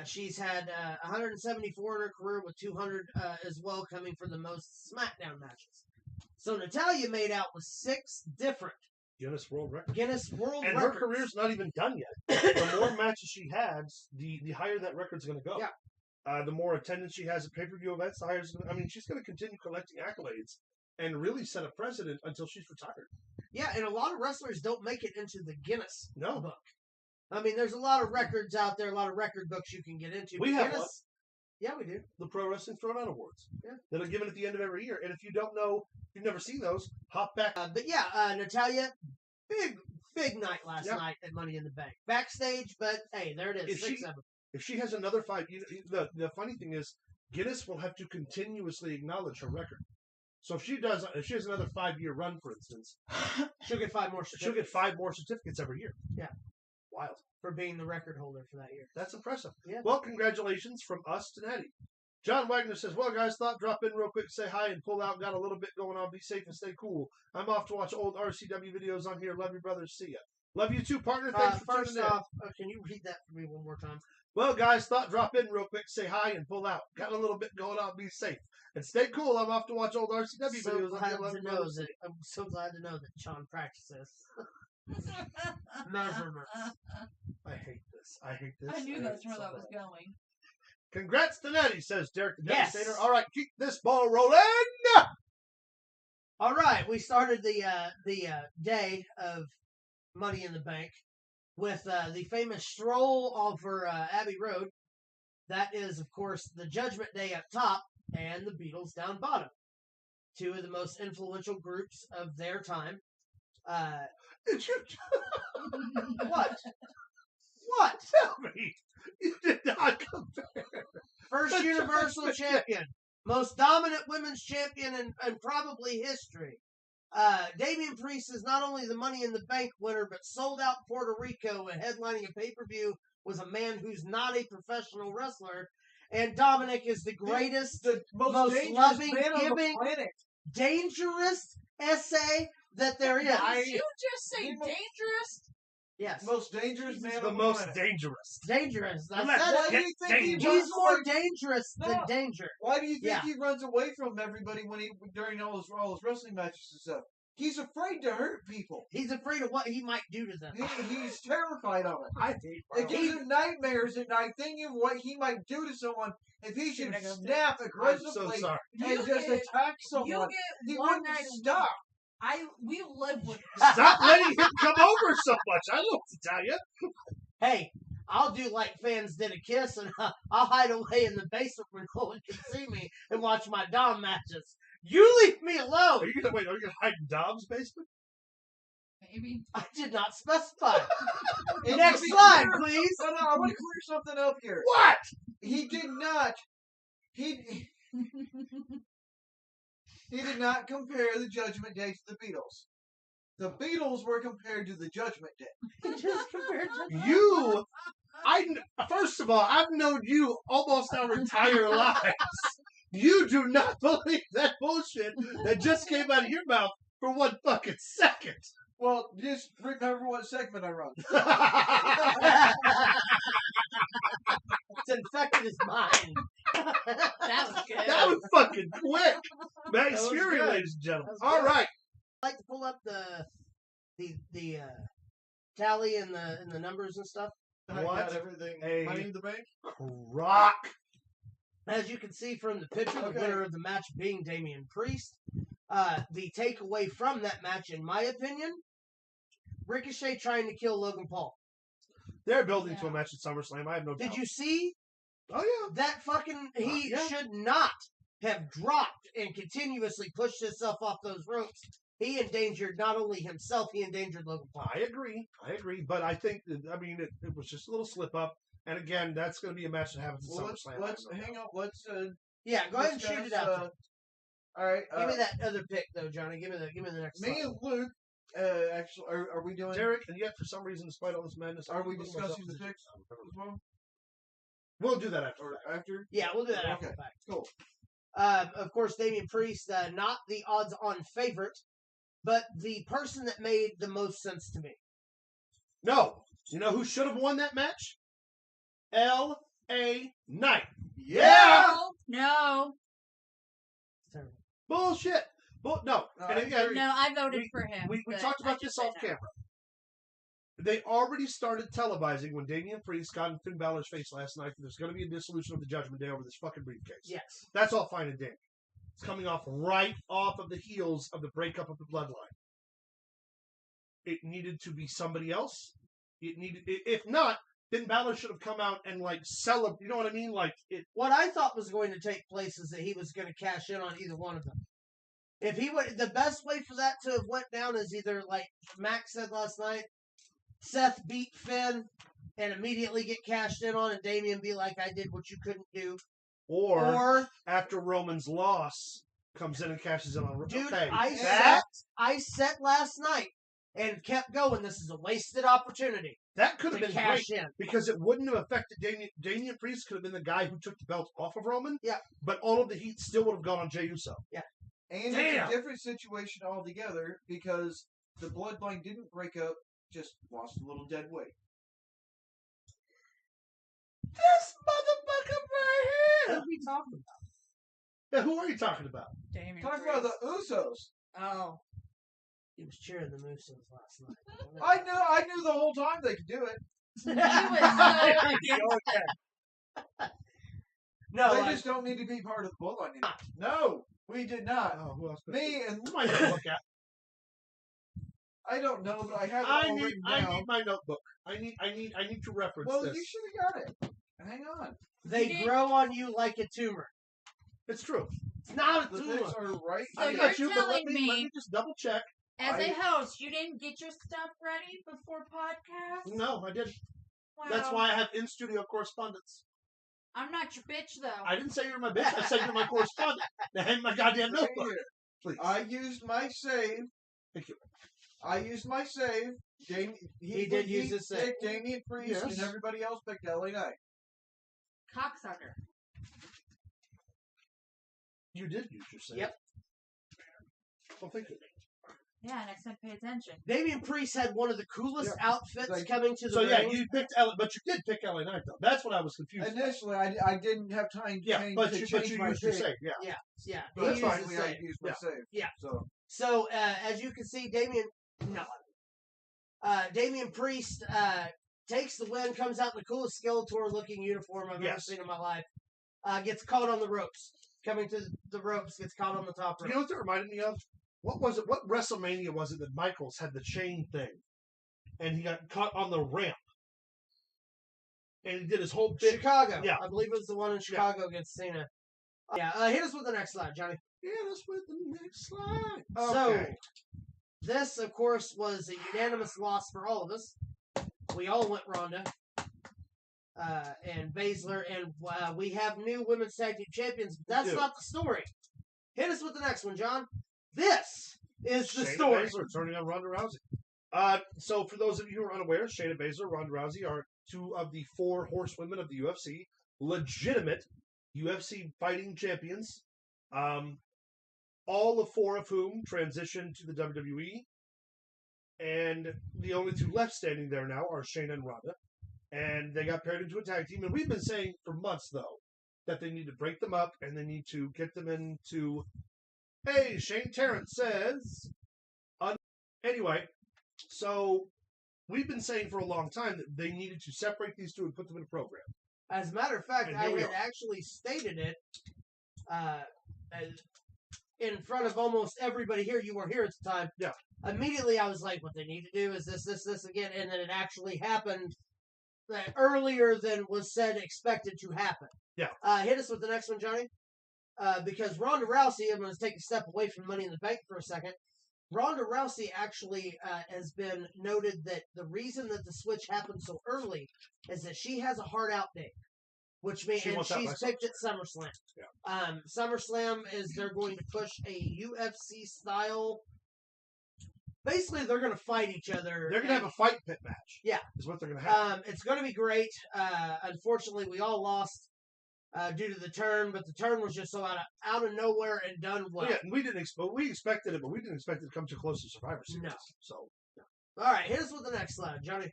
She's had 174 in her career, with 200 as well coming for the most SmackDown matches. So Natalya made out with 6 different Guinness World Record. Guinness World And Records. her career's not even done yet. The more matches she has, the higher that record's going to go. Yeah. The more attendance she has at pay-per-view events, the higher it's gonna, I mean, she's going to continue collecting accolades and really set a precedent until she's retired. Yeah, and a lot of wrestlers don't make it into the Guinness No. book. I mean, there's a lot of records out there, a lot of record books you can get into. We but have Guinness, one. Yeah, we do. The Pro Wrestling Throwdown Awards. Yeah. That are given at the end of every year. And if you don't know, if you've never seen those, hop back. But yeah, Natalya, big night last Yeah. night at Money in the Bank. Backstage, but hey, there it is. If 6 she- of them. If she has another 5, the funny thing is, Guinness will have to continuously acknowledge her record. So if she has another 5-year run, for instance, She'll get 5 more she'll get 5 more certificates every year. Yeah. Wild. for being the record holder for that year. That's impressive. Yeah. Well, congratulations from us to Natty. John Wagner says, well, guys, thought drop in real quick, say hi, and pull out. Got a little bit going on. Be safe and stay cool. I'm off to watch old RCW videos on here. Love you, brothers. See ya. Love you too, partner. Thanks for First tuning in. off, can you read that for me one more time? Well, guys, thought drop in real quick, say hi, and pull out. Got a little bit going on. Be safe and stay cool. I'm off to watch old RCW So videos on glad here. Love to you, know brothers. that I'm so glad to know that John practices measurements. I hate this. I hate this. I knew hate that's it where so that was bad. going. Congrats to Natty, says Derek the Yes. Devastator. All right, keep this ball rolling. All right, we started the day of Money in the Bank with the famous stroll over Abbey Road. That is, of course, the Judgment Day up top and the Beatles down bottom. Two of the most influential groups of their time. Did you What? What? tell me you did Universal Champion, most dominant women's champion in probably history. Damian Priest is not only the Money in the Bank winner, but sold out Puerto Rico and headlining a pay-per-view was a man who's not a professional wrestler. And Dominic is the greatest, the most loving, man on the giving, planet. dangerous essay that there is. Did you just say dangerous? Yes. Most dangerous man The on the most planet. dangerous. Dangerous. I Let's said Why it. do you think he dangerous. runs He's more away? dangerous than No. danger. Why do you think Yeah. he runs away from everybody when during all his wrestling matches and stuff? He's afraid to hurt people. He's afraid of what he might do to them. He's terrified of it. I hate It gives him nightmares at night thinking of what he might do to someone if he should snap I'm aggressively so sorry. and just attack You someone. He get one wouldn't night. stop. We live with. Stop letting him come over so much. I know what to tell you. Hey, I'll do like fans did a kiss, and I'll hide away in the basement where no one can see me and watch my Dom matches. You leave me alone. Are you gonna hide in Dom's basement? Maybe. I did not specify. And Next to be slide, clear- please. No, I want to clear something up here. What? He did not. He did not compare the Judgment Day to the Beatles. The Beatles were compared to the Judgment Day. Just compared to You, first of all, I've known you almost our entire lives. You do not believe that bullshit that just came out of your mouth for 1 fucking second. Well, just remember what segment I run. It's infected his mind. That was good. That was fucking quick. Max was Fury, good. ladies and gentlemen. That was All good. right. I'd like to pull up the tally and the numbers and stuff. I What got everything. a- Money in the Bank? Rock. As you can see from the picture, the Okay. winner of the match being Damian Priest. The takeaway from that match, in my opinion, Ricochet trying to kill Logan Paul. They're building to a Yeah. match at SummerSlam. I have no doubt. Did you see Oh, yeah. that fucking... He Yeah. should not have dropped and continuously pushed himself off those ropes. He endangered not only himself, he endangered Logan Paul. I agree. But I think, it was just a little slip up. And again, that's going to be a match that happens at Well, SummerSlam. let's hang on. Let's Yeah, go ahead and shoot it out. all right. Give me that other pick, though, Johnny. Give me the next Me slide. and Luke. Actually, are we doing? Derek, and yet for some reason, despite all this madness, Are we I'm putting discussing the myself in picks as well? We'll do that after. Or after? Yeah, we'll do that after Okay, the fact. cool. Of course, Damian Priest, not the odds-on favorite, but the person that made the most sense to me. No. You know who should have won that match? L.A. Knight. Yeah. No. Terrible. Bullshit. No. And again, No, I voted for him. we but talked I about just this said off no. camera. They already started televising when Damian Priest got in Finn Balor's face last night that there's going to be a dissolution of the Judgment Day over this fucking briefcase. Yes. That's all fine and dandy. It's coming right off of the heels of the breakup of the bloodline. It needed to be somebody else. If not, Finn Balor should have come out and celebrate. You know what I mean? What I thought was going to take place is that he was going to cash in on either one of them. If he would, the best way for that to have went down is either like Max said last night, Seth beat Finn and immediately get cashed in on, and Damian be like, "I did what you couldn't do," or after Roman's loss comes in and cashes in on Roman. dude, Okay, I said last night and kept going. This is a wasted opportunity that could to have been cash great in. because it wouldn't have affected Damian. Damian Priest could have been the guy who took the belt off of Roman. Yeah. But all of the heat still would have gone on Jey Uso. And Damn. it's a different situation altogether because the bloodline didn't break up, just lost a little dead weight. This motherfucker right What here. are we talking about? Yeah, who are you talking about? Damian Talk Priest. about the Usos. Oh. He was cheering the Usos last night. I knew the whole time they could do it. He was No, They like, just don't need to be part of the bloodline anymore. No, we did not. Oh, who else? Me and Who am I going to look at? I don't know, but I have it I all need written down. my notebook. I need to reference Well, this. you should have got it. Hang on. they grow on you like a tumor. It's true. It's not a The tumor. picks are right. So I you're got you, but let telling me me- just double check. As a host, you didn't get your stuff ready before podcast? No, I didn't. Wow. That's why I have in studio correspondence. I'm not your bitch, though. I didn't say you're my bitch. I said you're my correspondent. Now hang my goddamn Right notebook, here. please. I used my save. Thank you. I used my save. He did use his save. picked Damian Priest, Yes. and everybody else picked LA Knight. Cocksucker. You did use your save. Yep. Well, thank you. Yeah, next time pay attention. Damian Priest had one of the coolest outfits Like- coming to the So yeah, ring. you picked Ellen, but you did pick LA Knight though. That's what I was confused. about. Initially, I didn't have time to Yeah, change, but to you change my used your save. save. Yeah. Yeah, But he used his finally, I save. used my save. Yeah. So, So as you can see, Damian Priest takes the win, comes out in the coolest Skeletor-looking uniform I've ever Yes. seen in my life. Gets caught on the ropes. Coming to the ropes, gets caught on the top You rope. know what that reminded me of? What was it? What WrestleMania was it that Michaels had the chain thing, and he got caught on the ramp, and he did his whole bit. Chicago. Yeah. I believe it was the one in Chicago against Cena. Hit us with the next slide, Johnny. Yeah, that's with the next slide. So, Okay. this, of course, was a unanimous loss for all of us. We all went Ronda and Baszler, and we have new women's tag team champions, but that's do. not the story. Hit us with the next one, John. This is the Shayna story. Baszler turning on Ronda Rousey. So for those of you who are unaware, Shayna Baszler, Ronda Rousey are two of the 4 horsewomen of the UFC, legitimate UFC fighting champions. All 4 of whom transitioned to the WWE, and the only 2 left standing there now are Shayna and Ronda, and they got paired into a tag team. And we've been saying for months though that they need to break them up and they need to get them into. Hey, Shane Tarrant says. Anyway, so we've been saying for a long time that they needed to separate these 2 and put them in a program. As a matter of fact, And I here we had are. actually stated it in front of almost everybody here. You were here at the time. Yeah. Immediately, I was like, what they need to do is this again. And then it actually happened earlier than was said expected to happen. Yeah. Hit us with the next one, Johnny. Because Ronda Rousey, I'm going to take a step away from Money in the Bank for a second. Ronda Rousey actually has been noted that the reason that the switch happened so early is that she has a hard out date, which means She wants out she's by picked at SummerSlam. Yeah. SummerSlam is they're going to push a UFC style. Basically, they're going to fight each other. They're going to have a fight pit match. Yeah. Is what they're going to have. It's going to be great. Unfortunately, we all lost due to the turn, but the turn was just so out of nowhere and done well. Yeah, and we expected it, but we didn't expect it to come too close to Survivor Series. No. So All right, hit us with the next slide, Johnny.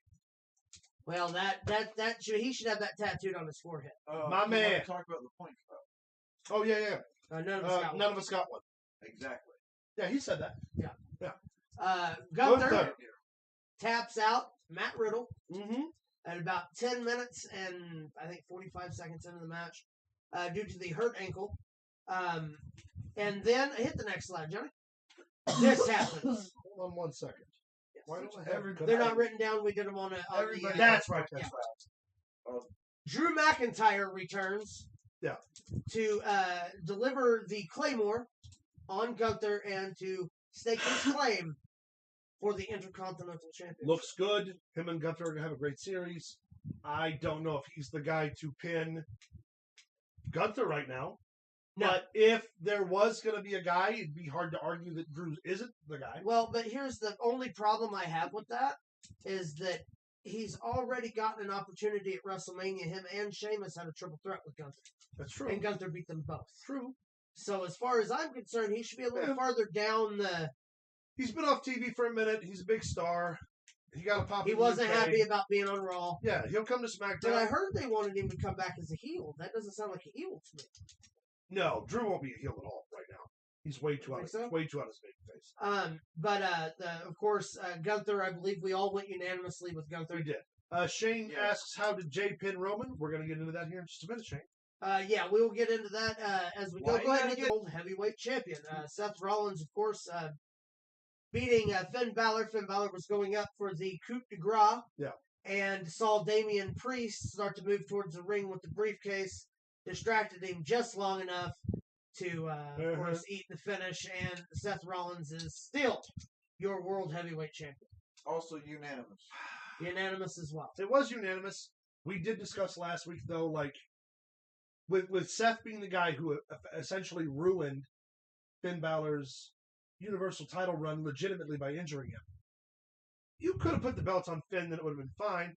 Well, he should have that tattooed on his forehead. My you man. wanna talk about the point cloud. Oh yeah. None of us got None of us got one. Exactly. Yeah, he said that. one. Gunther. Gunther taps out Matt Riddle Mm-hmm. at about 10 minutes and I think 45 seconds into the match due to the hurt ankle. And then hit the next slide, Johnny. This happens. Hold on 1 second. Why don't I have They're not written down. We did them on a. Everybody- That's right. Yeah. That's right. Drew McIntyre returns. Yeah. To deliver the Claymore on Gunther and to stake his claim for the Intercontinental Championship. Looks good. Him and Gunther are gonna have a great series. I don't know if he's the guy to pin Gunther right now. No. But if there was going to be a guy, it'd be hard to argue that Drew isn't the guy. Well, but here's the only problem I have with that is that he's already gotten an opportunity at WrestleMania. Him and Sheamus had a triple threat with Gunther, That's true. and Gunther beat them both. True. So as far as I'm concerned, he should be a little farther down the. He's been off TV for a minute. He's a big star. He got a pop. He in the wasn't UK. happy about being on Raw. Yeah, he'll come to SmackDown. But I heard they wanted him to come back as a heel. That doesn't sound like a heel to me. No, Drew won't be a heel at all right now. He's way too out. Think so? Way too out of his baby face. But of course, Gunther. I believe we all went unanimously with Gunther. We did. Shane Yeah. asks, "How did Jay pin Roman?" We're gonna get into that here in just a minute, Shane. Yeah, we will get into that as we go. Why Go ahead you and gotta get old heavyweight champion Seth Rollins, of course, beating Finn Balor. Finn Balor was going up for the coup de grace. Yeah. And saw Damian Priest start to move towards the ring with the briefcase. Distracted him just long enough to, of course, eat the finish. And Seth Rollins is still your world heavyweight champion. Also unanimous. Unanimous as well. It was unanimous. We did discuss last week, though, like, with Seth being the guy who essentially ruined Finn Balor's Universal title run legitimately by injuring him. You could have put the belts on Finn, then it would have been fine.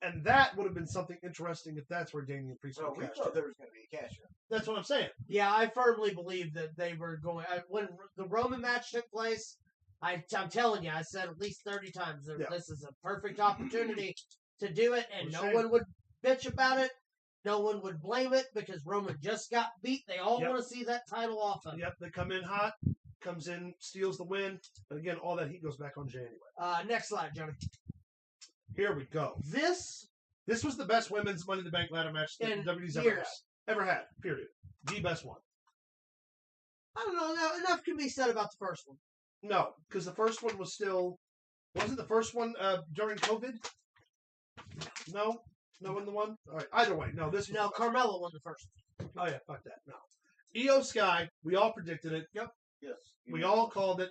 And that would have been something interesting if that's where Damian Priest Well, would we have thought there was going to be a cash in. That's what I'm saying. Yeah, I firmly believe that they were going. When the Roman match took place, I'm telling you, I said at least 30 times that this is a perfect opportunity to do it, and no one would bitch about it. No one would blame it because Roman just got beat. They all want to see that title off of him. Yep, they come in hot, comes in, steals the win, and again, all that heat goes back on Jay anyway. Next slide, Johnny. Here we go. This was the best women's Money in the Bank ladder match that WWE's ever had. Period. The best one. I don't know. Enough can be said about the first one. No, because the first one was still... Wasn't the first one during COVID? No? No one the one? All right. Either way, no. This was No, Carmella won the first one. Oh, yeah. Fuck that. No. Io Sky, we all predicted it. Yep. Yes. We all called it.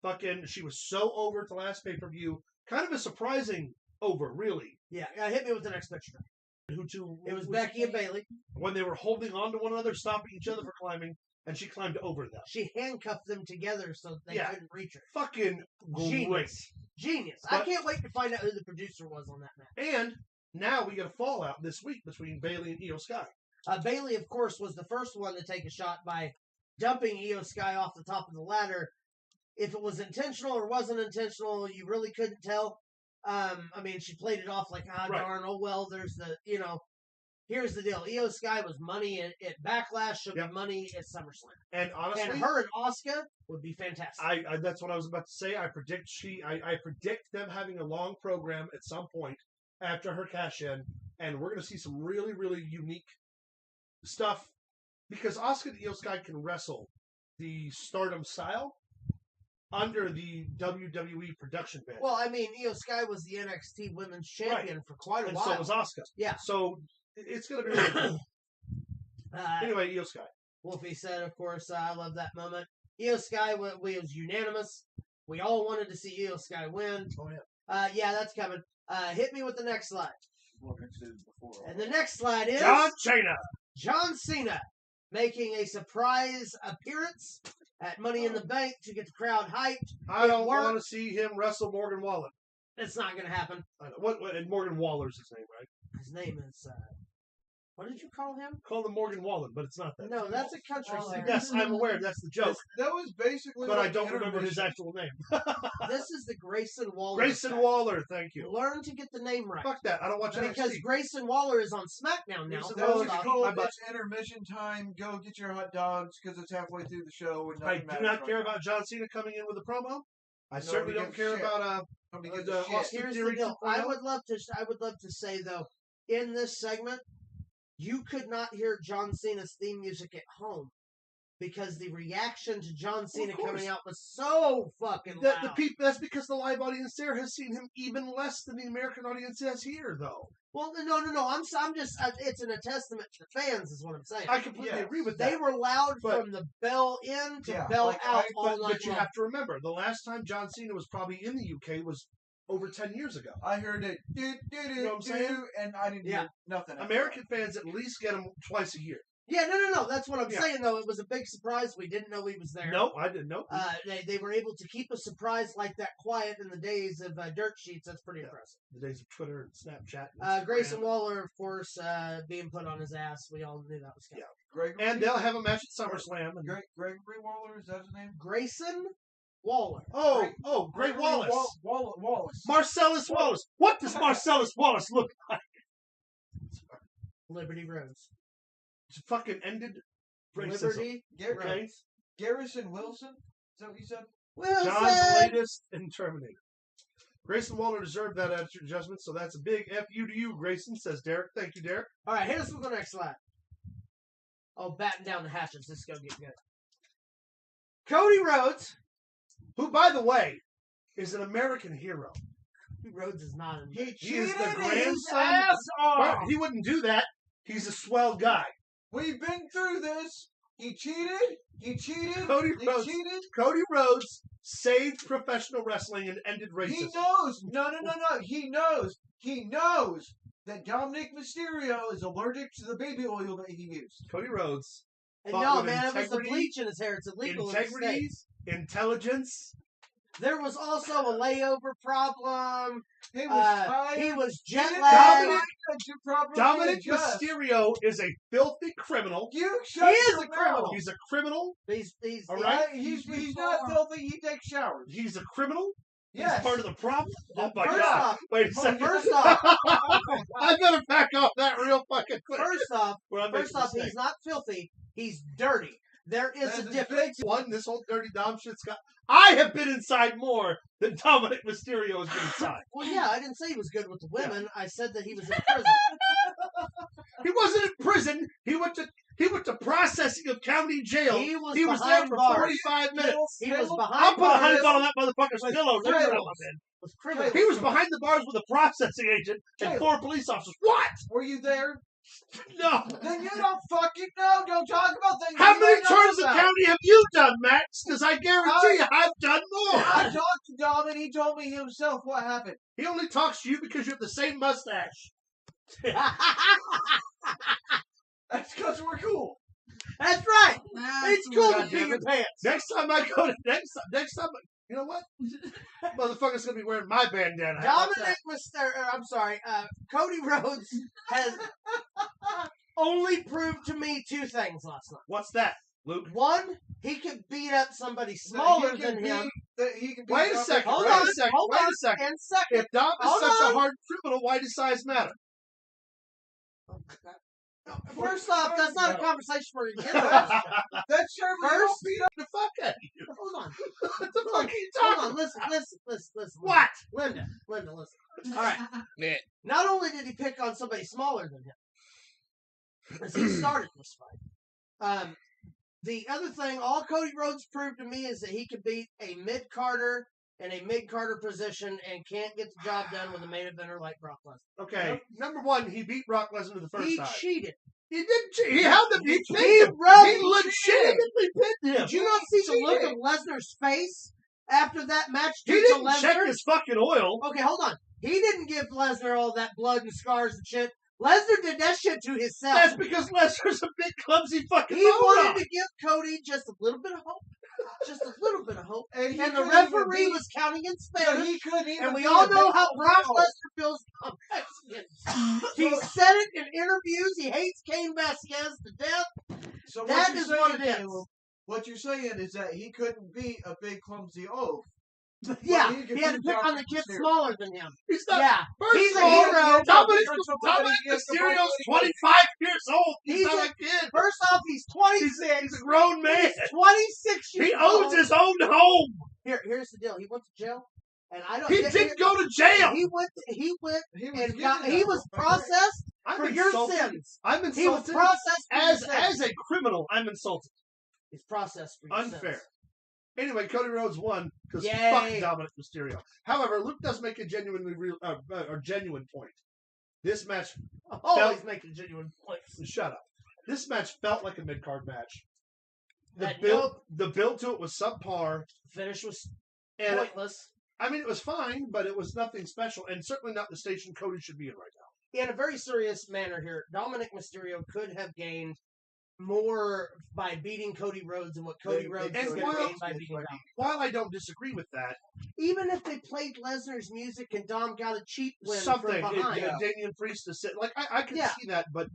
Fucking, she was so over at the last pay-per-view. Kind of a surprising over, really. Yeah, hit me with the next picture. It was Becky and Bayley. When they were holding on to one another, stopping each other for climbing, and she climbed over them. She handcuffed them together so they couldn't reach her. Fucking Genius. Genius. I can't wait to find out who the producer was on that match. And now we get a fallout this week between Bayley and Io Sky. Bayley, of course, was the first one to take a shot by dumping Io Sky off the top of the ladder. If it was intentional or wasn't intentional, you really couldn't tell. I mean, she played it off like, darn, oh, well, there's the, here's the deal. Io Sky was money at Backlash, she'll be money at SummerSlam. And honestly... And her and Asuka would be fantastic. I that's what I was about to say. I predict them having a long program at some point after her cash-in, and we're going to see some really, really unique stuff, because Asuka and Io Sky can wrestle the Stardom style under the WWE production banner. Well, I mean, Io Sky was the NXT Women's Champion for quite a while. And so was Asuka. Yeah. So it's going to be really cool. Anyway, Io Sky. Wolfie said, of course, I love that moment. Io Sky was unanimous. We all wanted to see Io Sky win. Oh, yeah. Yeah, that's coming. Hit me with the next slide. And the next slide is... John Cena making a surprise appearance at Money in the Bank to get the crowd hyped. I don't want to see him wrestle Morgan Wallen. It's not going to happen. And Morgan Waller's his name, right? His name is... what did you call him? Call him Morgan Wallen, but it's not that. No, that's a country singer. Yes, I'm aware. That's the joke. That was basically... But I don't remember his actual name. This is the Grayson Waller. Grayson Waller, thank you. Learn to get the name right. Fuck that. I don't watch NXT. Because Grayson Waller is on SmackDown now. That was called it's intermission time. Go get your hot dogs because it's halfway through the show. And I do not care about John Cena coming in with a promo. I certainly don't care about Here's the deal. I would love to say though, in this segment, you could not hear John Cena's theme music at home because the reaction to John Cena coming out was so fucking loud. That's because the live audience there has seen him even less than the American audience has here, though. Well, no. I'm just. It's an testament to the fans, is what I'm saying. I completely agree with that. They were loud from the bell in to bell out all night long. But you have to remember, the last time John Cena was probably in the UK was over 10 years ago. I heard it. You know what I'm saying? And I didn't hear nothing. American fans at least get him twice a year. Yeah, no. That's what I'm saying, though. It was a big surprise. We didn't know he was there. No, I didn't know. They were able to keep a surprise like that quiet in the days of dirt sheets. That's pretty impressive. The days of Twitter and Snapchat. And Grayson Waller, of course, being put on his ass. We all knew that was coming. Yeah. And they'll have a match at SummerSlam. And Gregory Waller, is that his name? Grayson Waller. Great Wallace. Wallace. Marcellus Wallace. What does Marcellus Wallace look like? Liberty Rose. It's fucking ended racism. Liberty Rose. Garrison Wilson? Is that what you said? Wilson! John's latest in Terminator. Grayson Waller deserved that attitude adjustment, so that's a big F-U to you, Grayson, says Derek. Thank you, Derek. All right, hit us with the next slide. Oh, batten down the hatches. This is going to get good. Cody Rhodes. Who, by the way, is an American hero. Cody Rhodes is not an He is the grandson. He wouldn't do that. He's a swell guy. We've been through this. He cheated. Cody Rhodes saved professional wrestling and ended racism. He knows. No. He knows that Dominic Mysterio is allergic to the baby oil that he used. Cody Rhodes. And Fought no, with man, it was the integrity, bleach in his hair. It's illegal in the Integrity, States. intelligence. There was also a layover problem. He was tired. He was jet He lagged. didn't Dominic adjust. Mysterio is a filthy criminal. You He shut is your a criminal. mouth. He's a criminal. He's All right. He's not filthy. He takes showers. He's a criminal. Yes. He's part of the problem. Oh my First god! off- Wait a second. First off, I better back off that real fucking quick. first off, Where I make a mistake. he's not filthy. He's dirty. There is That a is difference. One, this whole dirty Dom shit's got. I have been inside more than Dominic Mysterio has been inside. Well, yeah, I didn't say he was good with the women. I said that he was in prison. He wasn't in prison. He went to processing of county jail. He was there behind for bars. 45 minutes. He was I'll behind put a honey bars. bun on that motherfucker's pillow. Caleb. Next time I'm in. With criminals. He was behind the bars with a processing agent and Caleb. 4 police officers. What? Were you there? No. Then you don't fucking know. Don't talk about things. How you many don't know turns of about. county have you done, Max? Because I guarantee you I've done more. I talked to Dom and he told me himself what happened. He only talks to you because you have the same mustache. That's because we're cool. That's right. It's cool to God pee damn your it. pants. Next time I go to next time, you know what? Motherfucker's gonna be wearing my bandana. How about Dominic Cody Rhodes has only proved to me 2 things last night. What's that, Luke? One, he could beat up somebody smaller than him. Wait a second. Hold Wait on, a second. hold Wait on. a second. And second, If Dom is Hold such on. a hard criminal, why does size matter? first off, that's not a conversation for you. That's sure First- beat up. The fuck out of you. Hold on. What the fuck are you Hold talking on. Listen. What? Linda, listen. All right. Yeah. Not only did he pick on somebody smaller than him, as he started this fight. The other thing, all Cody Rhodes proved to me is that he can beat a mid-carder in a mid-carder position and can't get the job done with a main eventer like Brock Lesnar. Okay. Number one, he beat Brock Lesnar the first He time. cheated. He didn't cheat. He held him. He He pinned him. rubbed He him. legitimately pinned him. Did you not see the look cheated. of Lesnar's face after that match He due to didn't Lesnar? check his fucking oil. Okay, hold on. He didn't give Lesnar all that blood and scars and shit. Lesnar did that shit to himself. That's because Lesnar's a big, clumsy fucking He moron. wanted to give Cody just a little bit of hope. Just a little bit of hope. And, he And the couldn't even referee beat- was counting in so Spanish. he couldn't even And we beat all a know big how old Brock girl. Lesnar feels about Mexicans. He said it in interviews. He hates Cain Vasquez to death. So That what you're is what saying, it is. Caleb, what you're saying is that he couldn't beat a big clumsy oaf. Yeah, he could he had to beat pick on the Dominic kid Mysterio. smaller than him. He's not. Yeah, First he's of a all, hero. Dominic Somebody gets the Mysterio's ball. 25 years old. He's He's not a- a kid. First off, he's 26. He's a grown man. He's 26 years He old. owns his own home. Here's the deal. He went to jail, and I don't. He did go to jail. He went. He was And got, getting he out. was processed I'm for your insulted. sins. I'm He was insulted. processed for As your sins. a criminal, I'm insulted. He's processed for your Unfair. sins. Anyway, Cody Rhodes won because Yay. fuck Dominic Mysterio. However, Luke does make a genuinely genuine point. This match, Always making genuine points. shut up. This match felt like a mid card match. The That build to it was subpar, finish was and pointless. I mean it was fine, but it was nothing special, and certainly not the station Cody should be in right now. In a very serious manner here, Dominic Mysterio could have gained more by beating Cody Rhodes than what Cody Rhodes and could while- have gained by beating Dom. While I don't disagree with that, Even if they played Lesnar's music and Dom got a cheap win something from behind, Damian Priest to sit like I can Yeah. see that, but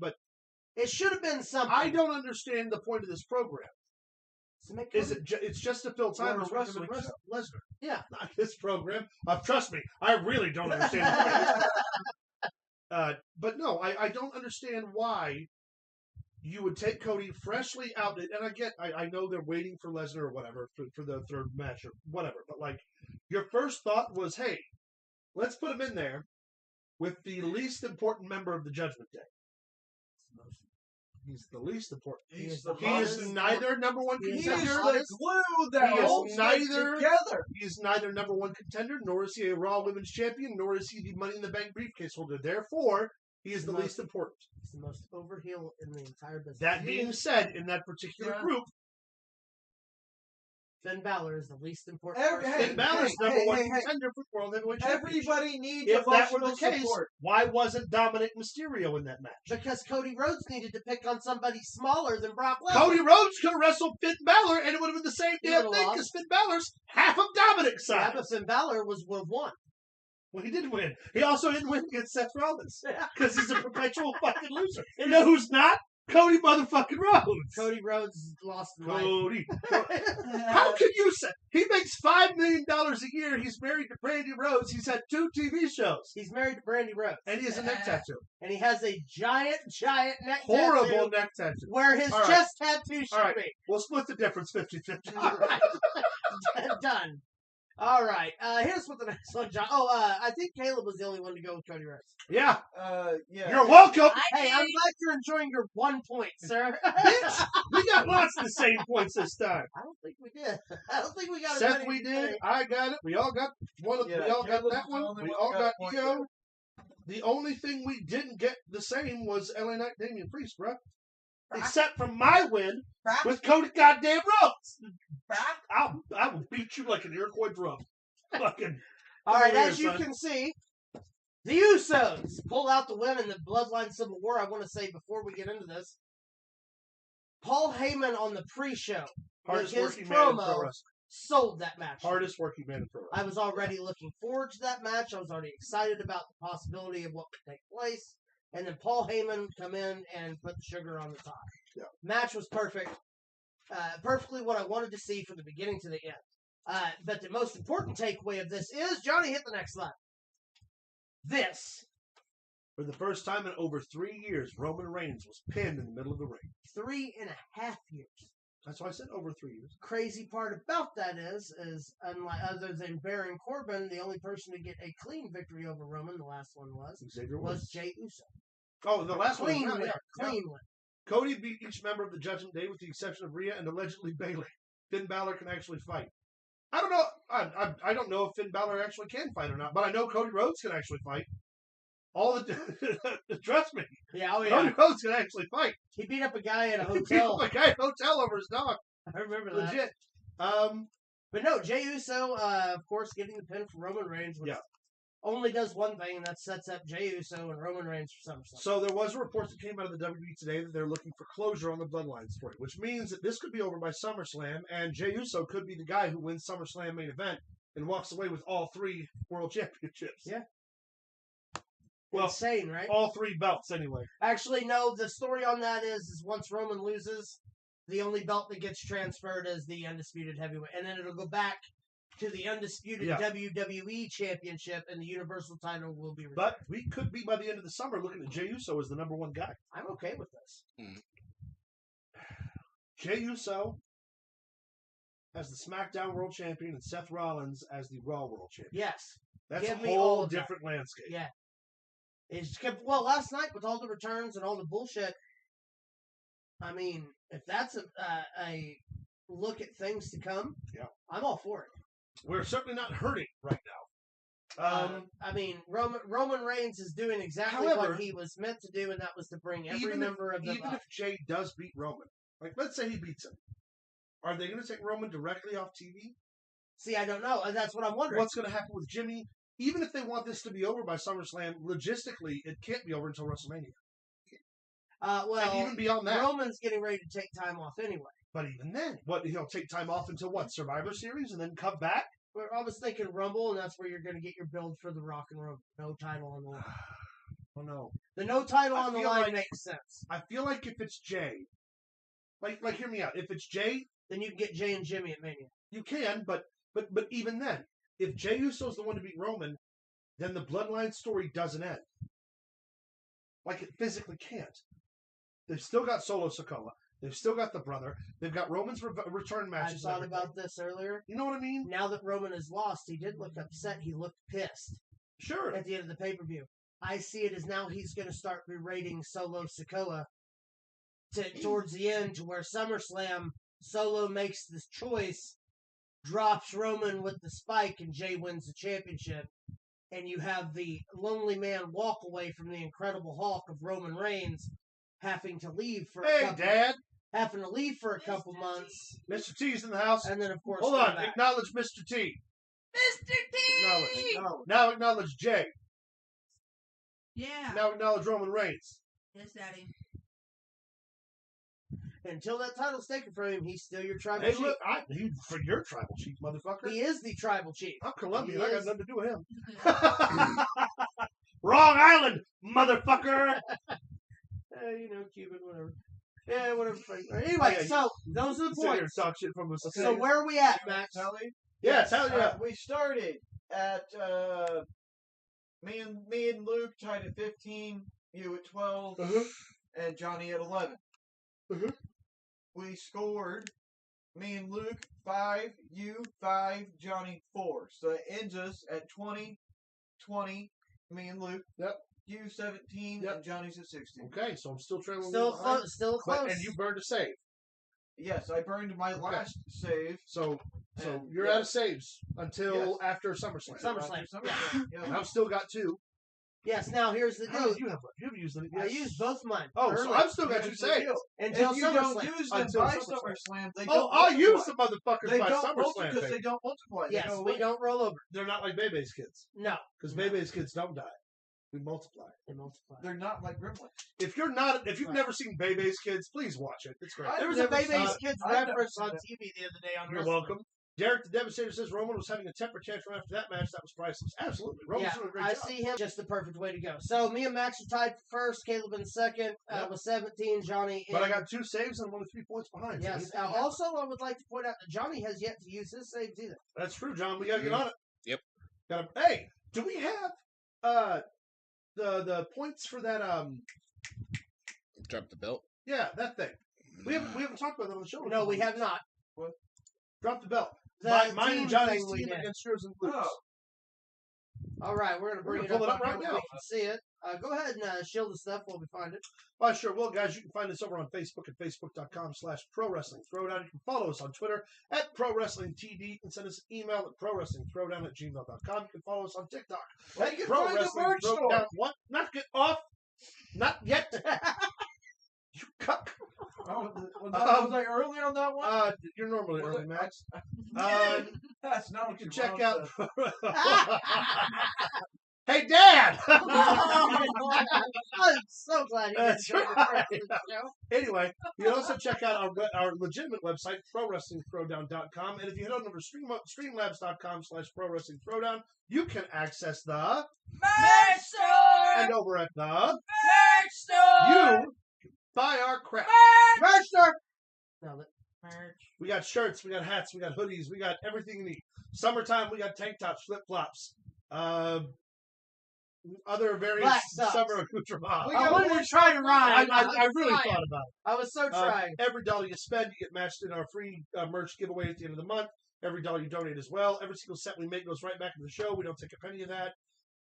it should have been something. I don't understand the point of this program. To make Is Cody- it's just to fill time Well, for wrestling Lesnar? Yeah. Not this program. Trust me, I really don't understand the point of this. But no, I don't understand why you would take Cody freshly out, and I know they're waiting for Lesnar or whatever for the third match or whatever, but like your first thought was, hey, let's put him in there with the least important member of the Judgment Day. He's the least important. He's is the the He hottest. is neither number one He is He is contender. the glue that He is holds them neither- together. He is neither number one contender, nor is he a Raw Women's Champion, nor is he the Money in the Bank briefcase holder. Therefore, he is the least important. He's the most over heel in the entire business. That being said, in that particular Yeah. group, Finn Balor is the least important person. Finn Balor's number one contender for World Heavyweight Championship. Everybody needs If that were emotional the case, support. why wasn't Dominic Mysterio in that match? Because Cody Rhodes needed to pick on somebody smaller than Brock Lesnar. Cody Rhodes could have wrestled Finn Balor, and it would have been the same He damn would've thing lost. because Finn Balor's half of Dominic's Yeah, size. but Finn Balor would have won. Well, he did win. He also didn't win against Seth Rollins Yeah. because he's a perpetual fucking loser. You know who's not? Cody motherfucking Rhodes. Cody Rhodes lost the life. Cody. How can you say he makes $5 million a year? He's married to Brandy Rhodes. He's had 2 TV shows, He's married to Brandy Rhodes. and he has a neck tattoo. And he has a giant neck Horrible tattoo neck tattoo. where his All right. chest tattoo should All right. be. We'll split the difference 50-50. All right. Done. All right. Here's what the next one, John. Oh, I think Caleb was the only one to go with Cody Rhodes. Yeah. Yeah. You're welcome. Hey, I'm glad you're enjoying your 1 point, sir. Bitch, we got lots of the same points this time. I don't think we did. I don't think we got as Seth, many we as did. you I got it. We all got one. Yeah, we all got Caleb's that the one. only We one all that got got EO. points The only thing we didn't get the same was LA Knight Damian Priest, bruh. Bruh. Except for my win Bruh. with Cody goddamn Rhodes. Bruh. I will beat you like an Iroquois drum. Fucking. All right, Over as here, you son. can see, the Usos pull out the win in the Bloodline Civil War. I want to say before we get into this, Paul Heyman on the pre-show with Hardest his working man in pro promo wrestling. sold that match. Hardest working man in pro wrestling. I was already looking forward to that match. I was already excited about the possibility of what could take place. And then Paul Heyman come in and put the sugar on the top. Yeah. Match was perfect. Perfectly what I wanted to see from the beginning to the end. But the most important takeaway of this is, Johnny, hit the next slide. This, For the first time in over 3 years, Roman Reigns was pinned in the middle of the ring. 3.5 years. That's why I said over 3 years. Crazy part about that is unlike other than Baron Corbin, the only person to get a clean victory over Roman, the last one was Xavier Woods. Jay Uso. Oh, the last Clean one. win. Yeah. Clean win. Cody beat each member of the Judgment Day with the exception of Rhea and allegedly Bayley. Finn Balor can actually fight. I don't know. I don't know if Finn Balor actually can fight or not, but I know Cody Rhodes can actually fight. All the trust me, Yeah, oh yeah. Cody Rhodes can actually fight. He beat up a guy at a He beat hotel. up a guy at a hotel over his dog. I remember that. Legit. But no, Jey Uso, of course, getting the pin for Roman Reigns, which Yeah. only does one thing, and that sets up Jey Uso and Roman Reigns for SummerSlam. So there was a report that came out of the WWE today that they're looking for closure on the Bloodline story, which means that this could be over by SummerSlam, and Jey Uso could be the guy who wins SummerSlam main event and walks away with all 3 world championships. Yeah. Well, Insane, right? all 3 belts anyway. Actually, no, the story on that is once Roman loses, the only belt that gets transferred is the Undisputed Heavyweight. And then it'll go back to the Undisputed Yeah. WWE Championship, and the Universal title will be retained. But we could be by the end of the summer looking at Jey Uso as the number 1 guy. I'm okay with this. Jey Uso as the SmackDown World Champion and Seth Rollins as the Raw World Champion. Yes. That's Give a me all whole of that. different landscape. Yeah. Well, last night with all the returns and all the bullshit, I mean, if that's a look at things to come, Yeah. I'm all for it. We're certainly not hurting right now. I mean, Roman Reigns is doing exactly However, what he was meant to do, and that was to bring every even member of the if Jey does beat Roman, like let's say he beats him, are they going to take Roman directly off TV? See, I don't know. That's what I'm wondering. What's going to happen with Jimmy? Even if they want this to be over by SummerSlam, logistically, it can't be over until WrestleMania. Well, and even beyond that. Roman's getting ready to take time off anyway. But even then, he'll take time off until what? Survivor Series and then come back? Well, I was thinking Rumble, and that's where you're going to get your build for the Rock and Roll. No title on the line. Oh no. The no title I on the feel line like- makes sense. I feel like if it's Jey, like hear me out. If it's Jey, Then you can get Jay and Jimmy at Mania. you can, but even then, if Jey Uso's the one to beat Roman, then the Bloodline story doesn't end. Like it physically can't. They've still got Solo Sikoa. They've still got the brother. They've got Roman's return I matches. thought and everything. about this earlier. You know what I mean? Now that Roman is lost, he did look upset. He looked pissed Sure. at the end of the pay-per-view. I see it as now he's going to start berating Solo Sikoa towards the end, to where SummerSlam, Solo makes this choice, drops Roman with the spike, and Jey wins the championship. And you have the lonely man walk away from the Incredible Hulk of Roman Reigns having to leave for a Hey, couple. Dad. having to leave for a couple months, Mr. T's in the house. and then of course. Hold come on. back. Acknowledge Mr. T. Mr. T! No. Now acknowledge Jay. Yeah. Now acknowledge Roman Reigns. Yes, Daddy. Until that title's taken from him, he's still your tribal Hey, chief. look, for your tribal chief, motherfucker. He is the tribal chief. I'm Colombian. He I got is. nothing to do with him. Wrong island, motherfucker. Cuban, whatever. Yeah, whatever. Anyway, yeah, so those are the Sit here and points. talk shit from us. So where are we at, Max? Tally? Yeah, tell you. We started at me and Luke tied at 15, you at 12, and Johnny at 11. We scored me and Luke 5, you 5, Johnny 4. So it ends us at 20, me and Luke. Yep. You 17, Yep. and Johnny's at 16. Okay, so I'm still trailing. Still a little behind. close. Still close. And you burned a save. Yes, I burned my last save. So And, you're yeah. out of saves until after SummerSlam. SummerSlam. Yeah. And I've still got 2. Yes. Now here's the How deal. many do you have left? You've used them. I used both mine. Oh, so early. I've still got 2 Here's the saves. deal. until If you don't SummerSlam. use them Until by SummerSlam. SummerSlam, they Oh, don't I'll use multiply. the motherfuckers They by don't multiply SummerSlam. because they baby. don't multiply. They Yes, go we away. don't roll over. They're not like Bebe's kids. No, Because Bebe's kids don't die. We multiply. they multiply. They're not like Gremlins. If you've Right. never seen Bebe's kids, please watch it. It's great. I've There was a never Baby's seen- Kids I've never reference seen on that. TV the other day on You're wrestling. welcome. Derek the Devastator says Roman was having a temper tantrum after that match. That was priceless. Absolutely. Roman's Yeah, doing a great I job. see him just the perfect way to go. So me and Max are tied for first. Caleb in second Yep. with 17. Johnny in. But I got 2 saves and I'm only 3 points behind. So Yes. anything can happen. Also, I would like to point out that Johnny has yet to use his saves either. That's true, John. We got to get on it. Yep. Hey, do we have the points for that? Drop the belt. Yeah, that thing. We haven't talked about that on the show. No, we have not. Drop the belt. The Mine team and Johnny's thing we team did. against yours and Luke's. Oh. All right, we're gonna We're bring gonna pull it up on right here now. We can see it. Go ahead and shield the stuff while we find it. Well, sure. Well, guys, you can find us over on Facebook at facebook.com/ProWrestlingThrowdown. You can follow us on Twitter at ProWrestlingTD. You can send us an email at ProWrestlingThrowdown@gmail.com. You can follow us on TikTok Well, at you can find the merch store. ProWrestlingThrowdown. What? Not get off. Not yet. You cuck. Oh, was I early on that one? You're normally Was early, it- Max. That's not You what can your check mom out. said. Hey, Dad. I'm so glad you That's enjoyed the right. rest of the show. Anyway, you can also check out our legitimate website, ProWrestlingThrowdown.com. And if you head on over to streamlabs.com/ProWrestlingThrowdown, you can access the Merch store! and over at the Merch store! you buy our crap. Merch store. Now that Merch. We got shirts, we got hats, we got hoodies, we got everything you need. Summertime, we got tank tops, flip flops, other various Black socks. summer accoutrements. I wanted to try to rhyme. I really trying. thought about it. I was so trying. Every dollar you spend, you get matched in our free merch giveaway at the end of the month. Every dollar you donate as well. Every single cent we make goes right back into the show. We don't take a penny of that.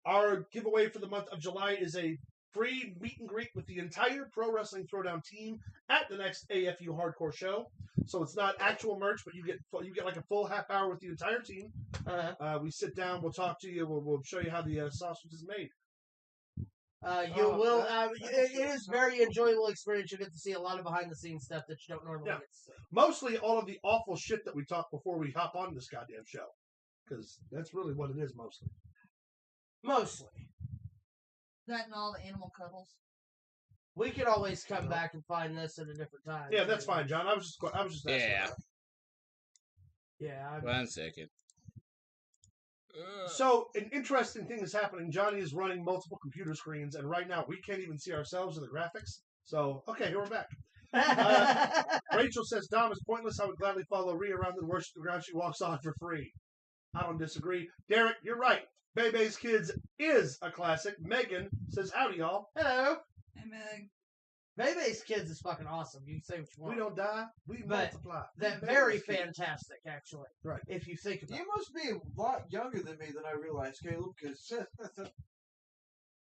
Our giveaway for the month of July is a free meet and greet with the entire Pro Wrestling Throwdown team at the next AFU Hardcore show. So it's not actual merch, but you get like a full half hour with the entire team. We sit down, we'll talk to you, we'll show you how the sausage is made. It is very enjoyable experience. You get to see a lot of behind the scenes stuff that you don't normally Yeah. get to see. Mostly all of the awful shit that we talk before we hop on this goddamn show. Because that's really what it is mostly. Mostly. That and all the animal cuddles. We could always come back and find this at a different time. Yeah, that's fine, John. I was just asking. Yeah. Yeah. 1 second. So, an interesting thing is happening. Johnny is running multiple computer screens, and right now we can't even see ourselves in the graphics. So, okay, here we're back. Rachel says, Dom is pointless. I would gladly follow Rhea around and worship the ground she walks on for free. I don't disagree. Derek, you're right. Bebe's Kids is a classic. Megan says, howdy, y'all. Hello. Hey, Meg. Bebe's Kids is fucking awesome. You can say what you want. We don't die, we But multiply. That Bebe's very Kids. fantastic, actually. Right. If you think about You it. must be a lot younger than me than I realized, Caleb, because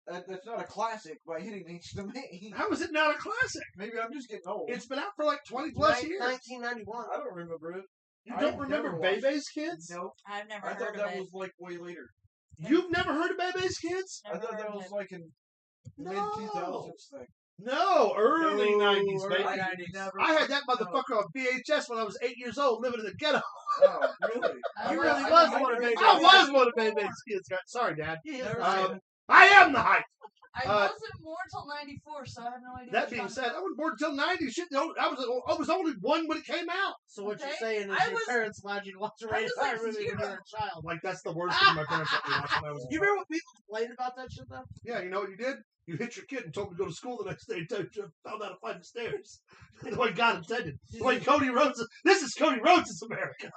that's not a classic by any means to me. How is it not a classic? Maybe I'm just getting old. It's been out for like 20 plus years. 1991. I don't remember it. You I've don't remember never watched Bebe's Kids? No, I've never I heard thought of that it. was like way later. You've never heard of Bebe's Kids? I Never thought heard that of was it. like in No. mid 2000s thing. No, early No, 90s, early baby. 90s. I had that motherfucker on VHS when I was 8 years old, living in the ghetto. Oh, really? You really was one of Baby's I was one of Baby's kids. Sorry, Dad. Never I am the hype. I wasn't born till '94, so I have no idea. That what being you're said, talking I was born until 90. Shit, I was only one when it came out. So what you're Okay. saying is I your was- parents allowed you to watch a I rated was like R movie when you were zero. a child. Like, that's the worst thing my parents let me watch when I was a You child. remember what people complained about that shit though? Yeah, you know what you did? You hit your kid and told him to go to school the next day and found out to find the stairs. The way God intended. The way Cody Rhodes. This is Cody Rhodes' America.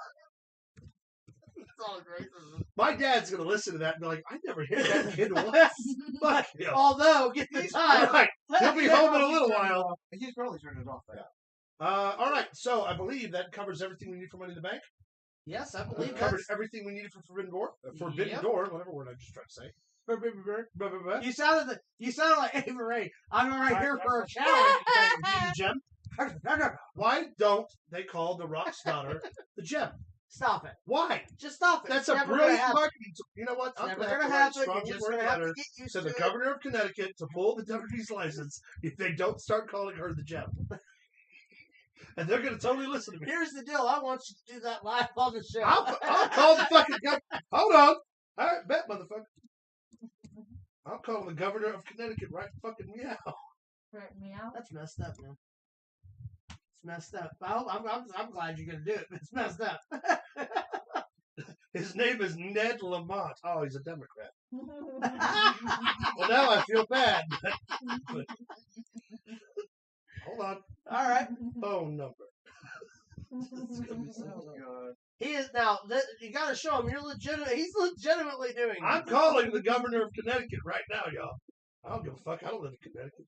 It's all great. My dad's going to listen to that and be like, I never hit that kid once. Fuck him. Although, get the time. Right. He'll be home in a little while. He's probably turned it off. Yeah. All right. So I believe that covers everything we need for Money in the Bank. Yes, I We believe covered that's... everything we needed for Forbidden Door. Forbidden Yep. Door, whatever word I just tried to say. You sounded like Ava Ray. I'm right here for a challenge. The Gem. Why don't they call the Rock's daughter the Gem? Stop it. Why? Just stop it. That's It's a never gonna brilliant happen. marketing tool. You know what? It's I'm never gonna gonna have to happen. write You're just strong gonna have letter to get used to the to it. governor of Connecticut to pull the WWE's license if they don't start calling her the Gem. And they're gonna totally listen to me. Here's the deal. I want you to do that live on the show. I'll call the fucking governor. Hold on. All right, bet, motherfucker. I'll call the governor of Connecticut right fucking meow. Right, meow. That's messed up, man. It's messed up. I'm glad you're gonna do it. But it's messed up. His name is Ned Lamont. Oh, he's a Democrat. Well, now I feel bad. Hold on. All right. Phone number. God. He is now. You got to show him. You're legitimate. He's legitimately doing it. I'm calling the governor of Connecticut right now, y'all. I don't give a fuck. I don't live in Connecticut.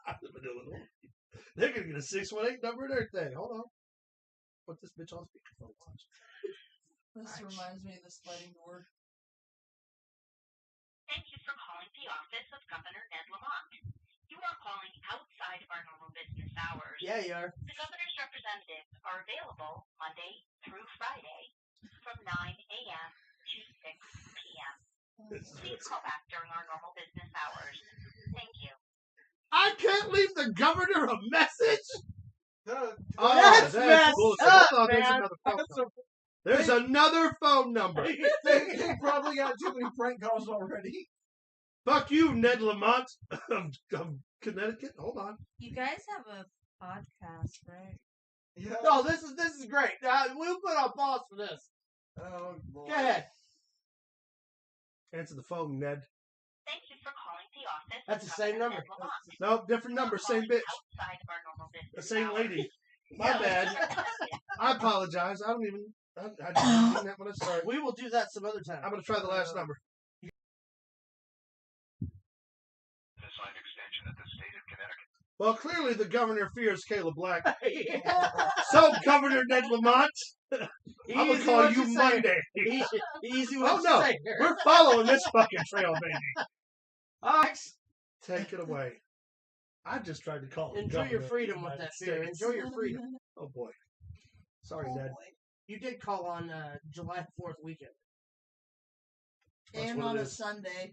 I live in Illinois. They're gonna get a 618 number and everything. Hold on. Put this bitch on speakerphone. Watch. This reminds me of the sliding door. Thank you for calling the office of Governor Ned Lamont. You are calling outside of our normal business hours. Yeah, you are. The governor's representatives are available Monday through Friday from 9 a.m. to 6 p.m. Please call back during our normal business hours. Thank you. I can't leave the governor a message. Oh, That's messed bullshit. up, Hold on, there's man. another phone number. There's another phone number. They probably got too many prank calls already. Fuck you, Ned Lamont of Connecticut. Hold on. You guys have a podcast, right? Yeah. No, this is great. We'll put on pause for this. Oh, boy. Go ahead. Answer the phone, Ned. Thank you for calling the office That's of the same Governor number. Ned Lamont. No, different number, same bitch. Outside of our normal business The same hours. lady. My Yeah. bad. I apologize. I don't even. I didn't mean that when I started. We will do that some other time. I'm gonna try the last number. Assigned extension at the state of Connecticut. Well, clearly the governor fears Caleb Black. So, Governor Ned Lamont, I'm gonna Easy call what you say. Monday. Easy Oh what you no, say here. we're following this fucking trail, baby. Alex, Take it away. I just tried to call. the enjoy your governor freedom of with the that United beer. States. Enjoy your freedom. Oh boy. Sorry, Oh, Ned. boy. You did call on July 4th weekend. That's And what on it a is. Sunday.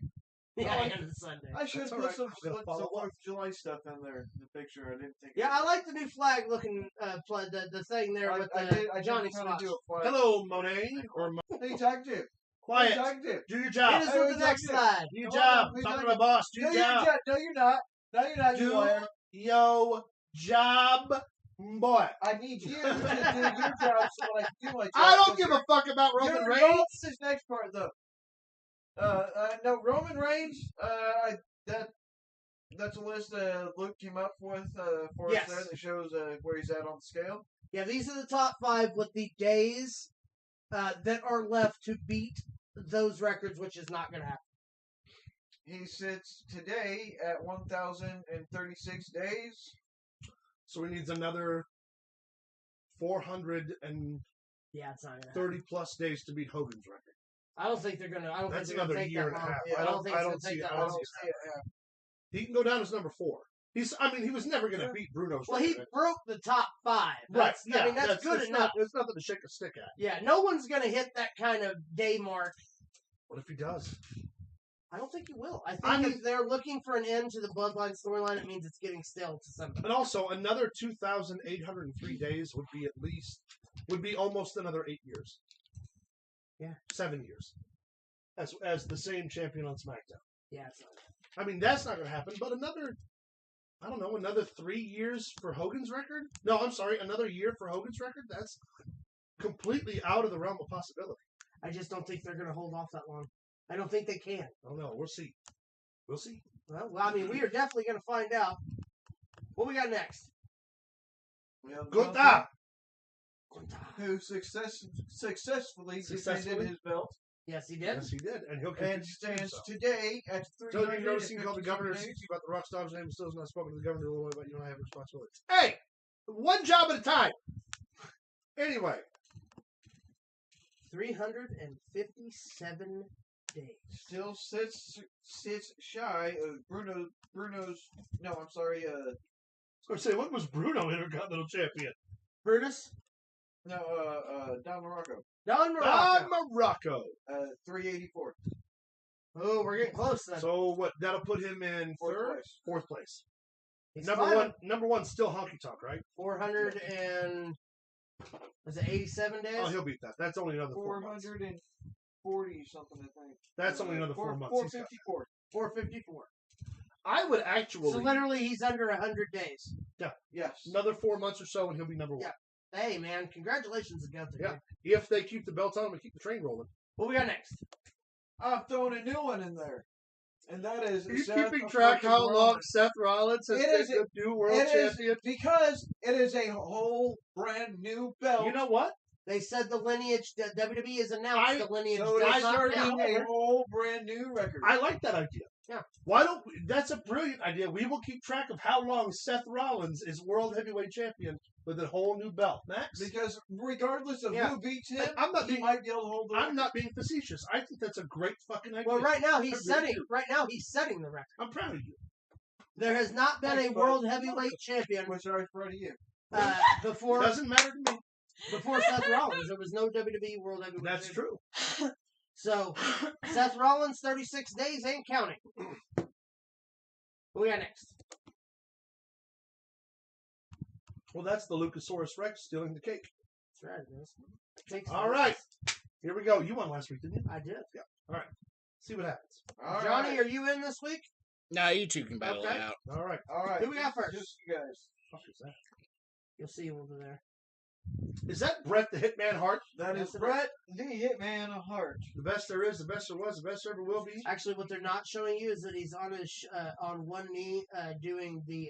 Yeah, Oh, and it's Sunday. I should That's put all right. some I'm gonna some follow 4th of July stuff in there. The picture. I didn't think. Yeah, I like the new flag looking the thing there with I Johnny did kind of Squash. do a flag. Hello, Monet. Or Hey, detective. quiet. Detective. Do your Hit job. us Hey, with the next executive. slide. Do your Come job. on, Talking to executive. my boss. Do No, your you're job. not. No, you're not. No, you're not. You Do liar. your job, boy. I need you to do your job so that I can do my job. I don't give a fuck about Roman You're- Reigns. no, it's this next part though. No, Roman Reigns. That's a list Luke came up with for Yes. us there that shows where he's at on the scale. Yeah, these are the top 5 with the days that are left to beat those records, which is not going to happen. He sits today at 1,036 days. So he needs another 430 Yeah, it's not going to happen. plus days to beat Hogan's record. I don't think they're going to. I don't That's think they're going to another take year that and a long. half. Yeah, I I don't- don't think I it's don't going to see take it. that I don't long. see He can go down as number 4. He was never going to beat Bruno's Well, he record. broke the top 5. Right. That's, I mean, that's good it's enough. It's nothing to shake a stick at. Yeah, no one's going to hit that kind of day mark. What if he does? I don't think he will. I I'm think if they're looking for an end to the Bloodline storyline, it means it's getting stale to some. And also, another 2,803 days would be almost another 8 years. Yeah. 7 years. As the same champion on SmackDown. Yeah, it's not. I mean, that's not going to happen, but another 3 years for Hogan's record? No, I'm sorry, another year for Hogan's record? That's completely out of the realm of possibility. I just don't think they're going to hold off that long. I don't think they can. I don't know. We'll see. We'll see. Well, I mean, we are definitely going to find out. What we got next? We have Gunther, who successfully defended his belt. Yes, he did. Yes, he did. And he'll And continue to do stands so. today at So you've never seen called the governor, 357 speaks about the rock star's name, and still has not spoken to the governor a little bit, but you know I have responsibilities. Hey! One job at a time! Anyway. 357 days. Still sits shy of Bruno's. No, I'm sorry. I was going to say, when was Bruno Intercontinental Champion? Brutus? No, Don Morocco. Don Morocco. Don Morocco. 384. Oh, we're getting close then. So what? That'll put him in fourth place. He's Number one, still Honky Tonk, right? 400 and was it 87 days? Oh, he'll beat that. That's only another 4 months. 440 something, I think. That's only another 4 months. 454. 454. I would actually. So literally, he's under 100 days. Yeah. Yes. Another 4 months or so, and he'll be number one. Yeah. Hey, man, congratulations to Gunther. Yeah. Dude. If they keep the belt on him and keep the train rolling. What we got next? I've thrown a new one in there. And that is... Are you Seth keeping track how long Rollins. Seth Rollins has been the new world champion? Because it is a whole brand new belt. You know what? They said the lineage, WWE has announced the lineage So does it's not starting count. a whole brand new record. I like that idea. Yeah. Why don't we, that's a brilliant idea. We will keep track of how long Seth Rollins is world heavyweight champion with a whole new belt. Max? Because regardless of Yeah. who beats him, I'm not he being, might be able to hold the I'm record. not being facetious. I think that's a great fucking idea. Well, right now I he's really setting. do. Right now he's setting the record. I'm proud of you. There has not been a Thanks, world bud. heavyweight champion Which I was proud of you. before Doesn't matter to me. before Seth Rollins. There was no WWE world heavyweight. That's champion. true. So Seth Rollins, 36 days ain't counting. What we got next? Well, that's the Luchasaurus Rex stealing the cake. That's right, it is. It takes All right. Here we go. You won last week, didn't you? I did. Yeah. All right. See what happens. All Johnny, right. are you in this week? No, you two can battle Okay. it out. All right. All right. Who we got first? Just you guys. What is that? You'll see over there. Is that Bret the Hitman Hart? That Yes, is it is. Bret the Hitman Hart. The best there is, the best there was, the best there ever will be. Actually, what they're not showing you is that he's on his on one knee doing the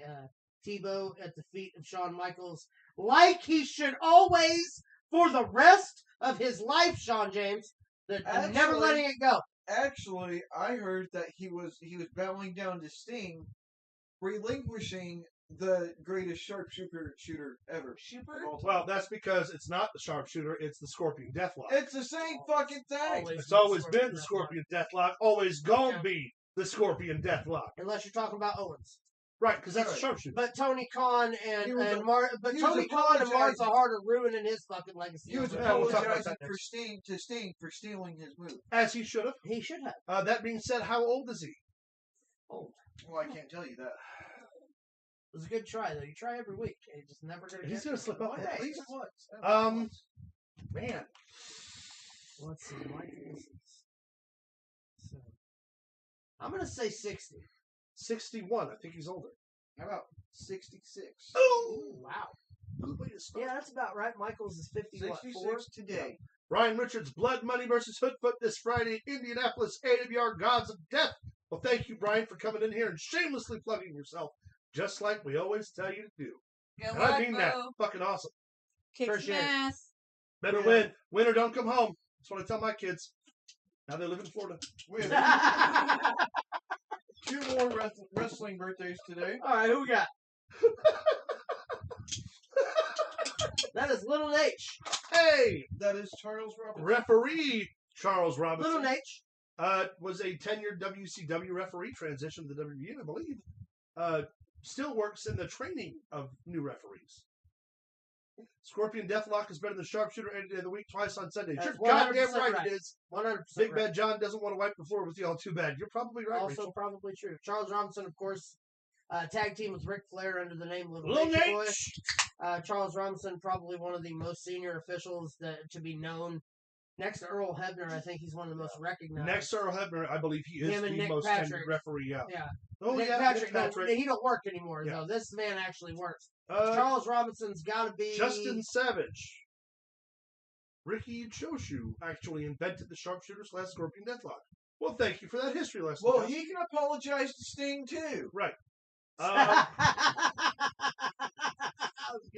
Tebow at the feet of Shawn Michaels, like he should always for the rest of his life. Shawn James, that never Actually- letting it go. Actually, I heard that he was bowing down to Sting, relinquishing the greatest shooter ever. Shooter? of all time. Well, that's because it's not the sharpshooter, it's the Scorpion Deathlock. It's the same fucking thing. It's always been the Scorpion Deathlock, always gonna Yeah. be the Scorpion Deathlock. Unless you're talking about Owens. Right, because that's a Right. sharpshooter. But Tony Khan He and was and a- Mar, but he was Tony Khan and apologizing. Martha Hart are ruining his fucking legacy. He was Yeah, we'll talk about apologizing that for next. Sting for stealing his move. As he should have. He should have. That being said, how old is he? Old. Well, I can't tell you that. It was a good try though. You try every week. You're just never gonna. He's get gonna it. slip up One at day. least once. Man. Let's see. Mike is. So, I'm gonna say 60. 61. I think he's older. How about 66? Ooh! Wow. Good way to start. Yeah, that's about right. Michaels is 54 66 today. Ryan Richards, Blood Money versus Hoodfoot this Friday, Indianapolis, AWR Gods of Death. Well, thank you, Brian, for coming in here and shamelessly plugging yourself, just like we always tell you to do. Good And luck, I mean that. Bo. Fucking awesome. Kick some Appreciate it. ass. Better Yeah. win. Win or don't come home. That's what I tell my kids. Now they live in Florida. We have 2 more wrestling birthdays today. All right, who we got? That is Little H. Hey! That is Charles Robinson. Referee Charles Robinson. Little H. Was a tenured WCW referee, transitioned to the WWE, I believe. Still works in the training of new referees. Scorpion Deathlock is better than Sharpshooter any day of the week, twice on Sundays. That's You're goddamn 100% right, right. it is. 100% Big right. Bad John doesn't want to wipe the floor with you all too bad. You're probably right, Also Rachel. probably true. Charles Robinson, of course, tag team with Ric Flair under the name Little Little Nature Boy. Nate. Charles Robinson, probably one of the most senior officials to be known. Next to Earl Hebner, I think he's one of the most recognized. Next to Earl Hebner, I believe he is Him and the Nick most Patrick. tenured referee. Yeah. Yeah. Oh Nick yeah, Patrick, Nick Patrick. he don't work anymore, Yeah. though. This man actually works. Uh, Charles Robinson's got to be... Justin Savage. Ricky Choshu actually invented the Sharpshooter / Scorpion Deathlock. Well, thank you for that history lesson. Well, Josh. he can apologize to Sting too. Right.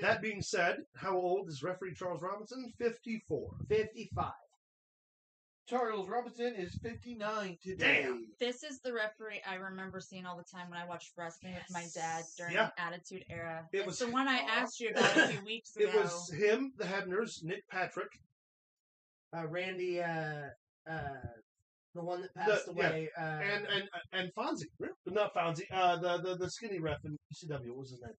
That being said, how old is referee Charles Robinson? 54. 55. Charles Robinson is 59 today. Damn. This is the referee I remember seeing all the time when I watched wrestling with my dad during Yeah. the Attitude Era. It It's was- the one I asked you about a few weeks ago. It was him, the Hebners, Nick Patrick. Randy, the one that passed away. And Fonzie. Not Fonzie. The skinny ref in ECW. What was his name?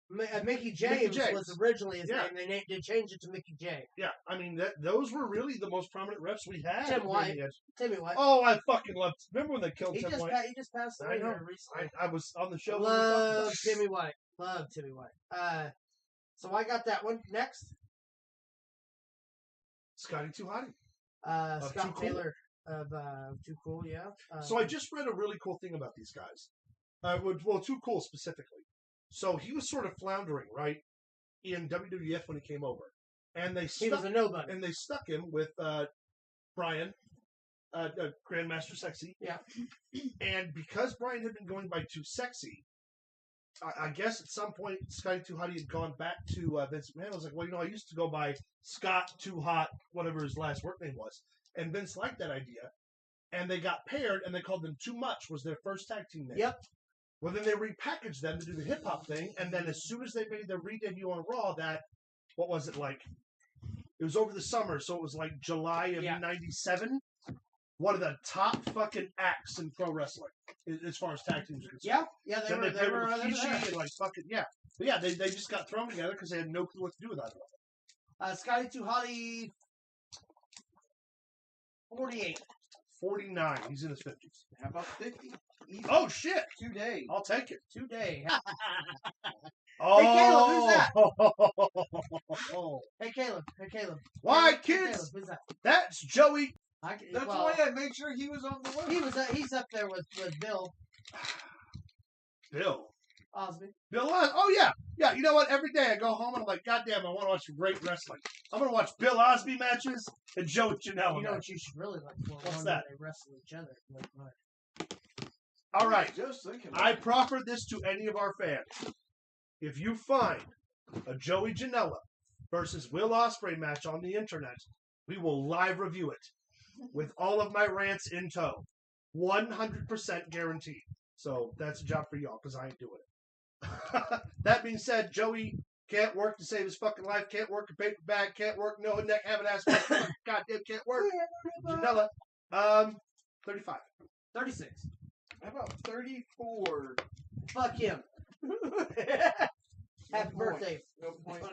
Mickey James James. was originally his Yeah. name. They changed it to Mickey J. Yeah, I mean, those were really the most prominent refs we had. Tim White. Timmy White. Oh, I fucking loved. Remember when they killed He Tim just White? he just passed I away know. here recently. I was on the show. when we talked about Love it. Timmy White. Love Timmy White. So I got that one next. Scotty Too Hottie. Too Scott Cool. Taylor of Too Cool. Yeah. So I just read a really cool thing about these guys. Well, Too Cool specifically. So he was sort of floundering, right, in WWF when he came over, and they he was a nobody. and they stuck him with Brian, Grandmaster Sexy. Yeah. And because Brian had been going by Too Sexy, I guess at some point Scotty Too Hottie had gone back to Vince McMahon. I was like, well, I used to go by Scott Too Hot, whatever his last work name was, and Vince liked that idea, and they got paired, and they called them Too Much was their first tag team name. Yep. Well, then they repackaged them to do the hip hop thing, and then as soon as they made their re-debut on Raw, what was it like? It was over the summer, so it was like July of '97. One of the top fucking acts in pro wrestling, as far as tag teams are concerned. Yeah, Then they paired were with there. Kishi and like fucking But yeah, they just got thrown together because they had no clue what to do with either. Scotty Too Hottie, 48. 49. He's in his 50s. How about 50? Easy. Oh shit! 2 days. I'll take it. Today. Oh, Caleb, who's Hey, Caleb. Why, Hey, kids? Caleb, who's that? That's Joey. That's why I made sure he was on the list. He's up there with Bill Bill. Osby. Bill Osby. Oh, yeah. Yeah, you know what? Every day I go home and I'm like, God damn, I want to watch great wrestling. I'm going to watch Bill Osby matches and Joe Janela. You know what you should really look for? What's One that? where they wrestle each other. All right. Just thinking. I proffer this to any of our fans. If you find a Joey Janela versus Will Ospreay match on the internet, we will live review it with all of my rants in tow. 100% guaranteed. So that's a job for y'all because I ain't doing it. That being said, Joey can't work to save his fucking life, can't work a paper bag, can't work no neck, have an ass, goddamn can't work. Janela, 35. 36. How about 34? Fuck him. Happy No point. birthday. No point.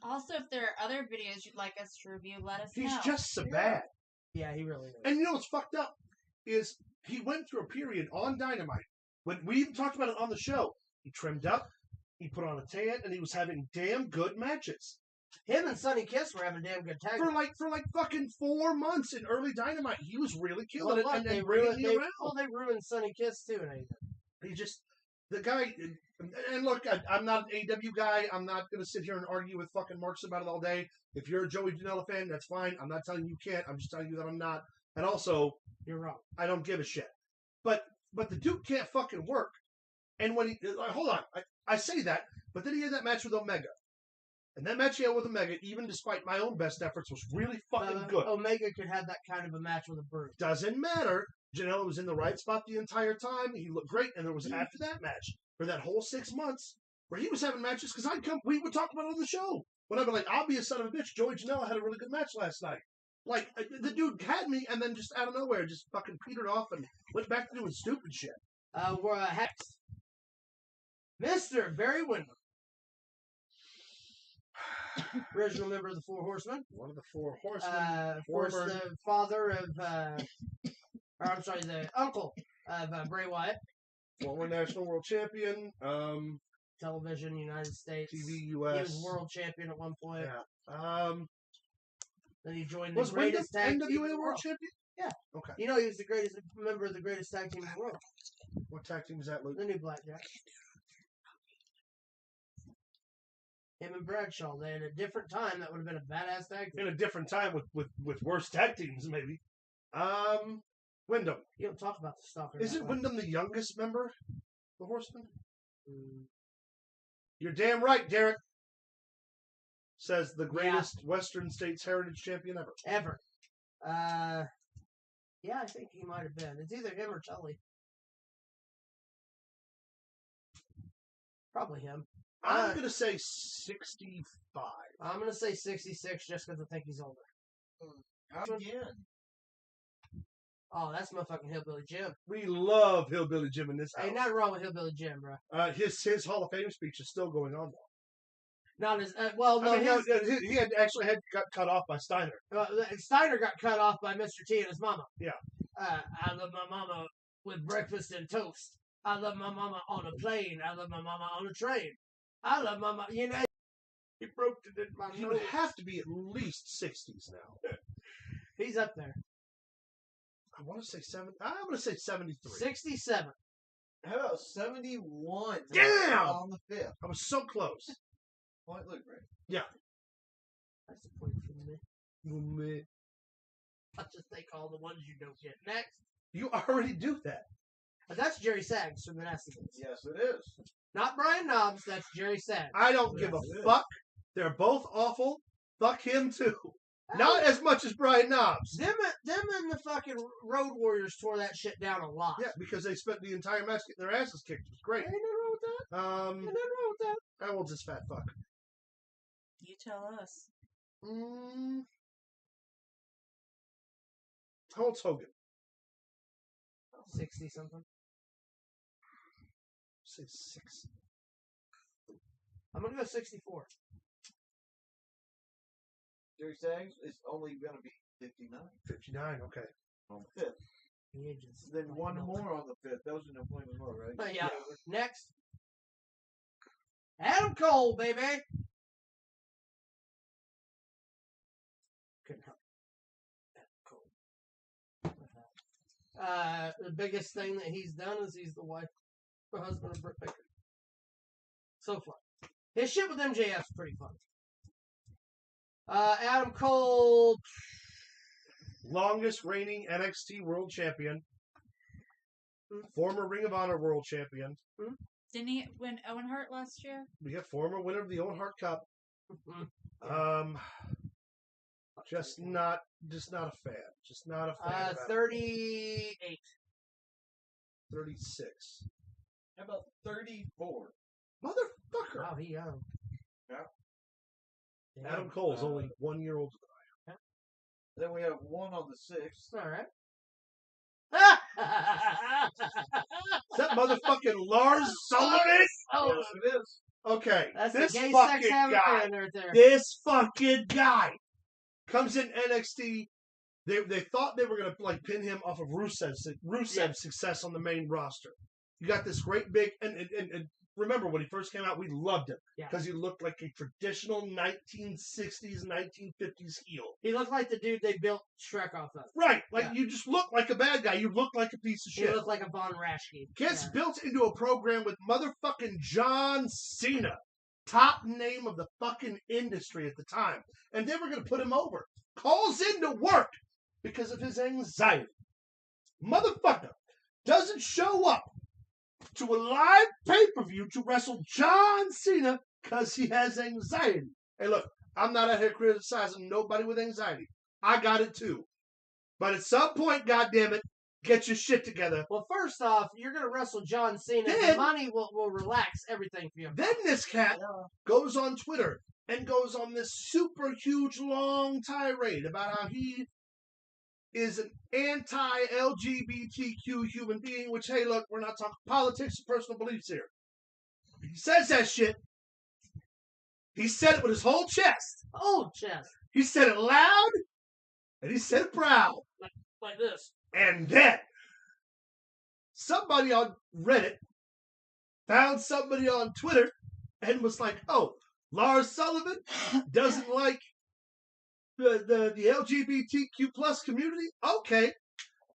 Also, if there are other videos you'd like us to review, let us know. He's just so bad. Yeah, he really is. And you know what's fucked up is he went through a period on Dynamite when we even talked about it on the show. He trimmed up, he put on a tan, and he was having damn good matches Him and Sonny Kiss were having damn good tag. for like fucking 4 months in early Dynamite. He was really killing it, and they then bringing ruined. me around. Well, they ruined Sonny Kiss too. And He just the guy. And look, I'm not an AEW guy. I'm not going to sit here and argue with fucking Marks about it all day. If you're a Joey Janela fan, that's fine. I'm not telling you can't. I'm just telling you that I'm not. And also, you're wrong. I don't give a shit. But the dude can't fucking work. And when he hold on, I say that, but then he had that match with Omega, and that match he had with Omega, even despite my own best efforts, was really fucking good. Omega could have that kind of a match with a Brute. Doesn't matter. Janela was in the right spot the entire time. He looked great, and there was after that match for that whole 6 months where he was having matches because we would talk about it on the show. When I'd be like, "I'll be a son of a bitch." Joey Janela had a really good match last night. Like the dude had me, and then just out of nowhere, just fucking petered off and went back to doing stupid shit. We're Hex. Mr. Barry Windham. Original member of the Four Horsemen. One of the Four Horsemen. Of course, the father of, or I'm sorry, the uncle of Bray Wyatt. Former national world champion. Television, United States. TV, U.S. He was world champion at one point. Yeah. Then he joined the greatest tag team in NWA the world world. champion? Yeah. Okay. You know he was the greatest member of the greatest tag team in the world. What tag team is that, Luke? The New Blackjack. Him and Bradshaw. They had a different time. That would have been a badass tag team. In a different time with worse tag teams, maybe. Wyndham. You don't talk about the stalker. Isn't Wyndham the youngest member? The Horseman? You're damn right, Derek. Says the greatest Western States Heritage champion ever. Ever. Yeah, I think he might have been. It's either him or Tully. Probably him. I'm going to say 65. I'm going to say 66 just because I think he's older. Again. Oh, that's motherfucking Hillbilly Jim. We love Hillbilly Jim in this house. Ain't nothing wrong with Hillbilly Jim, bro. His Hall of Fame speech is still going on, though. Not as well. No, he actually got cut off by Steiner. Steiner got cut off by Mr. T and his mama. Yeah. I love my mama with breakfast and toast. I love my mama on a plane. I love my mama on a train. I love my mama. You know, he broke it in my He nose. would have to be at least 60s now. He's up there. I want to say 7. I'm going to say 73. 67. How about 71? Damn! On the 5th. I was so close. Point Luke, right? Yeah. That's a point for me. I'll just take all the ones you don't get. Next. You already do that. That's Jerry Sags from the Nasty Boys. Yes, it is. Not Brian Knobs. That's Jerry Sags. I don't give a fuck. They're both awful. Fuck him, too. Not as much as Brian Knobs. Them and the fucking Road Warriors tore that shit down a lot. Yeah, because they spent the entire match getting their asses kicked. It was great. Ain't nothing wrong with that. Ain't nothing wrong with that. How old's this fat fuck? You tell us. How old's Hogan? 60 something. Say 6. I'm gonna go 64. Jerry Sags is only going to be 59. 59, okay. On the 5th. The agents. Then one more on the 5th. Those are no point more, right? Yeah. Next. Adam Cole, baby. Couldn't help it. Adam Cole. The biggest thing that he's done is he's the husband of Britt Baker. So far. His shit with MJF is pretty fun. Adam Cole. Longest reigning NXT World Champion. Former Ring of Honor World Champion. Didn't he win Owen Hart last year? We got former winner of the Owen Hart Cup. Just not a fan. Just not a fan. 38. 36. How about 34? Motherfucker. Wow, he young. Yeah. Adam Cole's only 1 year older than I am. Then we have one on the 6th. All right. Is that motherfucking Lars Sullivan? Oh, Yes, it is. Okay. that's This the gay fucking sex having guy. fan right there. This fucking guy comes in NXT. They thought they were gonna like pin him off of Rusev's success on the main roster. You got this great big and remember when he first came out, we loved him because he looked like a traditional 1960s, 1950s heel. He looked like the dude they built Shrek off of. Right, like you just look like a bad guy. You look like a piece of He shit. looked like a Von Raschke. Gets built into a program with motherfucking John Cena, top name of the fucking industry at the time, and they were gonna put him over. Calls into work because of his anxiety. Motherfucker doesn't show up to a live pay-per-view to wrestle John Cena because he has anxiety. Hey, look, I'm not out here criticizing nobody with anxiety. I got it too. But at some point, goddammit, get your shit together. Well, first off, you're going to wrestle John Cena. Then- the money will relax everything for you. Then this cat goes on Twitter and goes on this super huge long tirade about how he is an anti-LGBTQ human being, which, hey, look, we're not talking politics or personal beliefs here. He says that shit. He said it with his whole chest. Whole chest. He said it loud, and he said it proud. Like this. And then, somebody on Reddit found somebody on Twitter and was like, oh, Lars Sullivan doesn't like the LGBTQ plus community? Okay.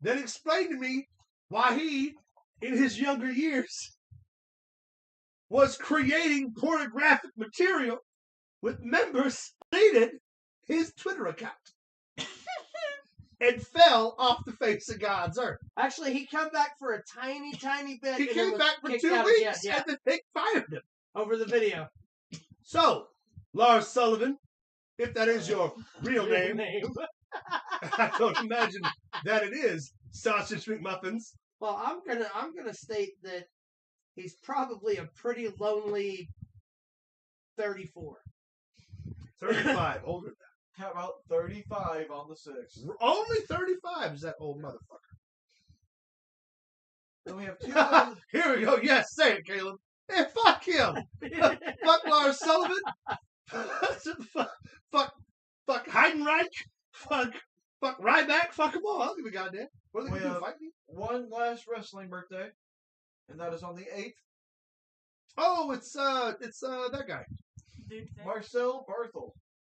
Then explain to me why he, in his younger years, was creating pornographic material with members deleted his Twitter account and fell off the face of God's earth. Actually, he came back for a tiny, tiny bit. He and came was back for kicked 2 out weeks again. and then they fired him. Over the video. So, Lars Sullivan, if that is your real name, I don't imagine that it is Sausage McMuffins. Well, I'm gonna state that he's probably a pretty lonely 34. 35, older than How about 35 on the 6th? that. Only 35 is that old motherfucker. Then we have 2 others. Here we go. Yes, say it, Caleb. Hey, fuck him. Fuck Lars Sullivan. fuck Heidenreich. Fuck Ryback. Fuck them all. I don't give a goddamn. What are they We going to do? have Fight me? one last wrestling birthday, and that is on the 8th. Oh, it's that guy. Dude, thing. Marcel Barthel,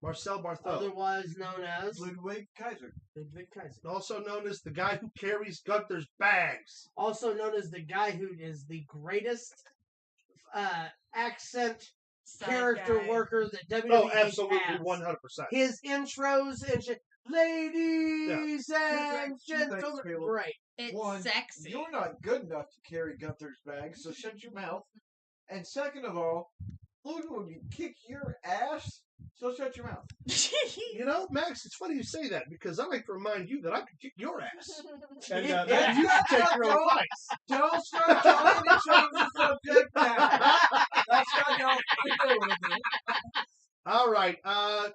Marcel Barthel. Otherwise known as Ludwig Kaiser. Ludwig Kaiser. Also known as the guy who carries Gunther's bags. Also known as the guy who is the greatest accent Side character guy. worker that WWE Oh, absolutely, has. 100%. His intros and shit. Ladies and Two things, gentlemen. Caleb. Great. It's One, sexy. you're not good enough to carry Gunther's bag, so shut your mouth. And second of all, Ludwig will kick your ass, so shut your mouth. You know, Max, it's funny you say that because I like to remind you that I could kick your ass. And Yeah. that you should take your own Don't- advice. Don't start trying to change the subject now. That's not how I do it. All right.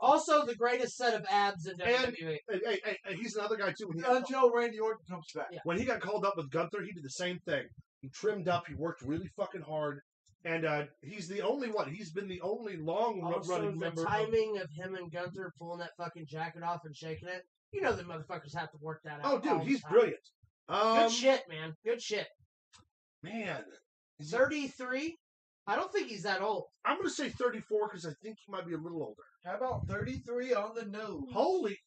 Also, the greatest set of abs in And- WWE. Hey, he's another guy, too. Until Randy Orton comes back. Yeah. When he got called up with Gunther, he did the same thing. He trimmed up. He worked really fucking hard. And he's the only one. He's been the only Also, long-running the member. timing of him and Gunther pulling that fucking jacket off and shaking it. You know the motherfuckers have to work that out. Oh, dude, all the he's time. brilliant. Good shit, man. Good shit. Man. 33? I don't think he's that old. I'm going to say 34 because I think he might be a little older. How about 33 on the nose? Holy.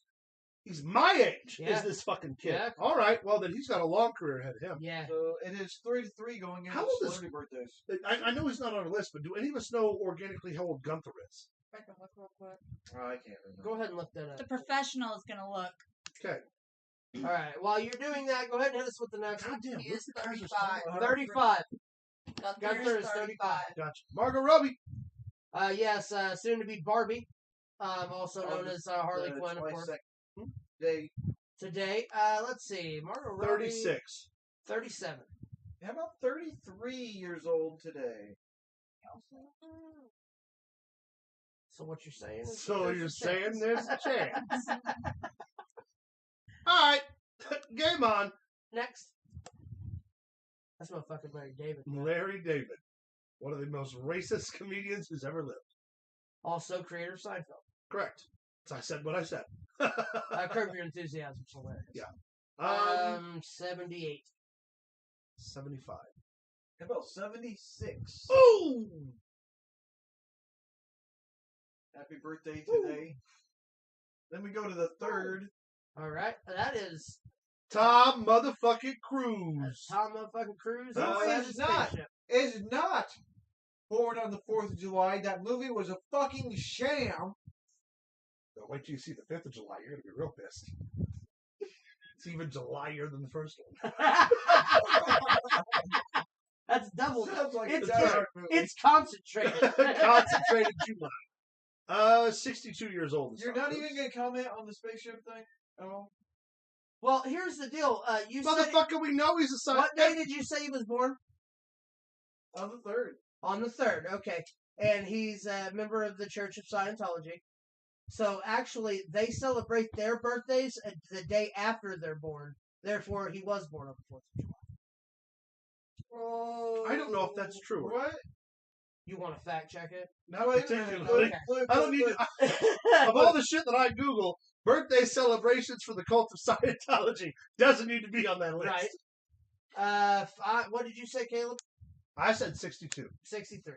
He's my age, Yeah. is this fucking kid. Yeah. All right, well, then he's got a long career ahead of him. Yeah. So it is 3-3 going into How old is- celebrity birthdays. I know he's not on our list, but do any of us know organically how old Gunther is? I can look real quick. I can't remember. Go ahead and look that up. The professional is gonna look. Okay. All right. While you're doing that, go ahead and hit us with the next one. Goddamn, He what's is the Kaiser's 35. number? 35. Gunther Gunther is 35. Gotcha. Margot Robbie. Yes, soon to be Barbie. Also known as Harley Quinn, of course. Day. Today, let's see. Margot Robbie. 36. 37. How about 33 years old today? So what you're saying is So there's you're a saying chance. there's a chance. All right. Game on. Next. That's motherfucking Larry David. Larry David. One of the most racist comedians who's ever lived. Also creator of Seinfeld. Correct. So I said what I said. Curb Your Enthusiasm is hilarious. Yeah. 78. 75. How about 76? Ooh! Happy birthday today. Then we go to the 3rd. All right. That is Tom motherfucking Cruise. Tom motherfucking Cruise. No, inside it's his not. spaceship. Is not born on the 4th of July. That movie was a fucking sham. Now, wait till you see the 5th of July. You're going to be real pissed. It's even Julyier than the first one. That's double. Sounds like It's a dark movie. It's concentrated. Concentrated July. 62 years old. You're not even going to comment on the spaceship thing at all? Well, here's the deal. You said Motherfucker, we know he's a son. what day did you say he was born? On the 3rd. On the 3rd. Okay, and he's a member of the Church of Scientology. So actually, they celebrate their birthdays the day after they're born. Therefore, he was born on the 4th of July. Oh, I don't know if that's true or What? You want to fact check it? Not Wait a minute. particularly. Okay. I don't need to. Of all the shit that I Google, birthday celebrations for the cult of Scientology doesn't need to be on that list. Right. What did you say, Caleb? I said 62. 63.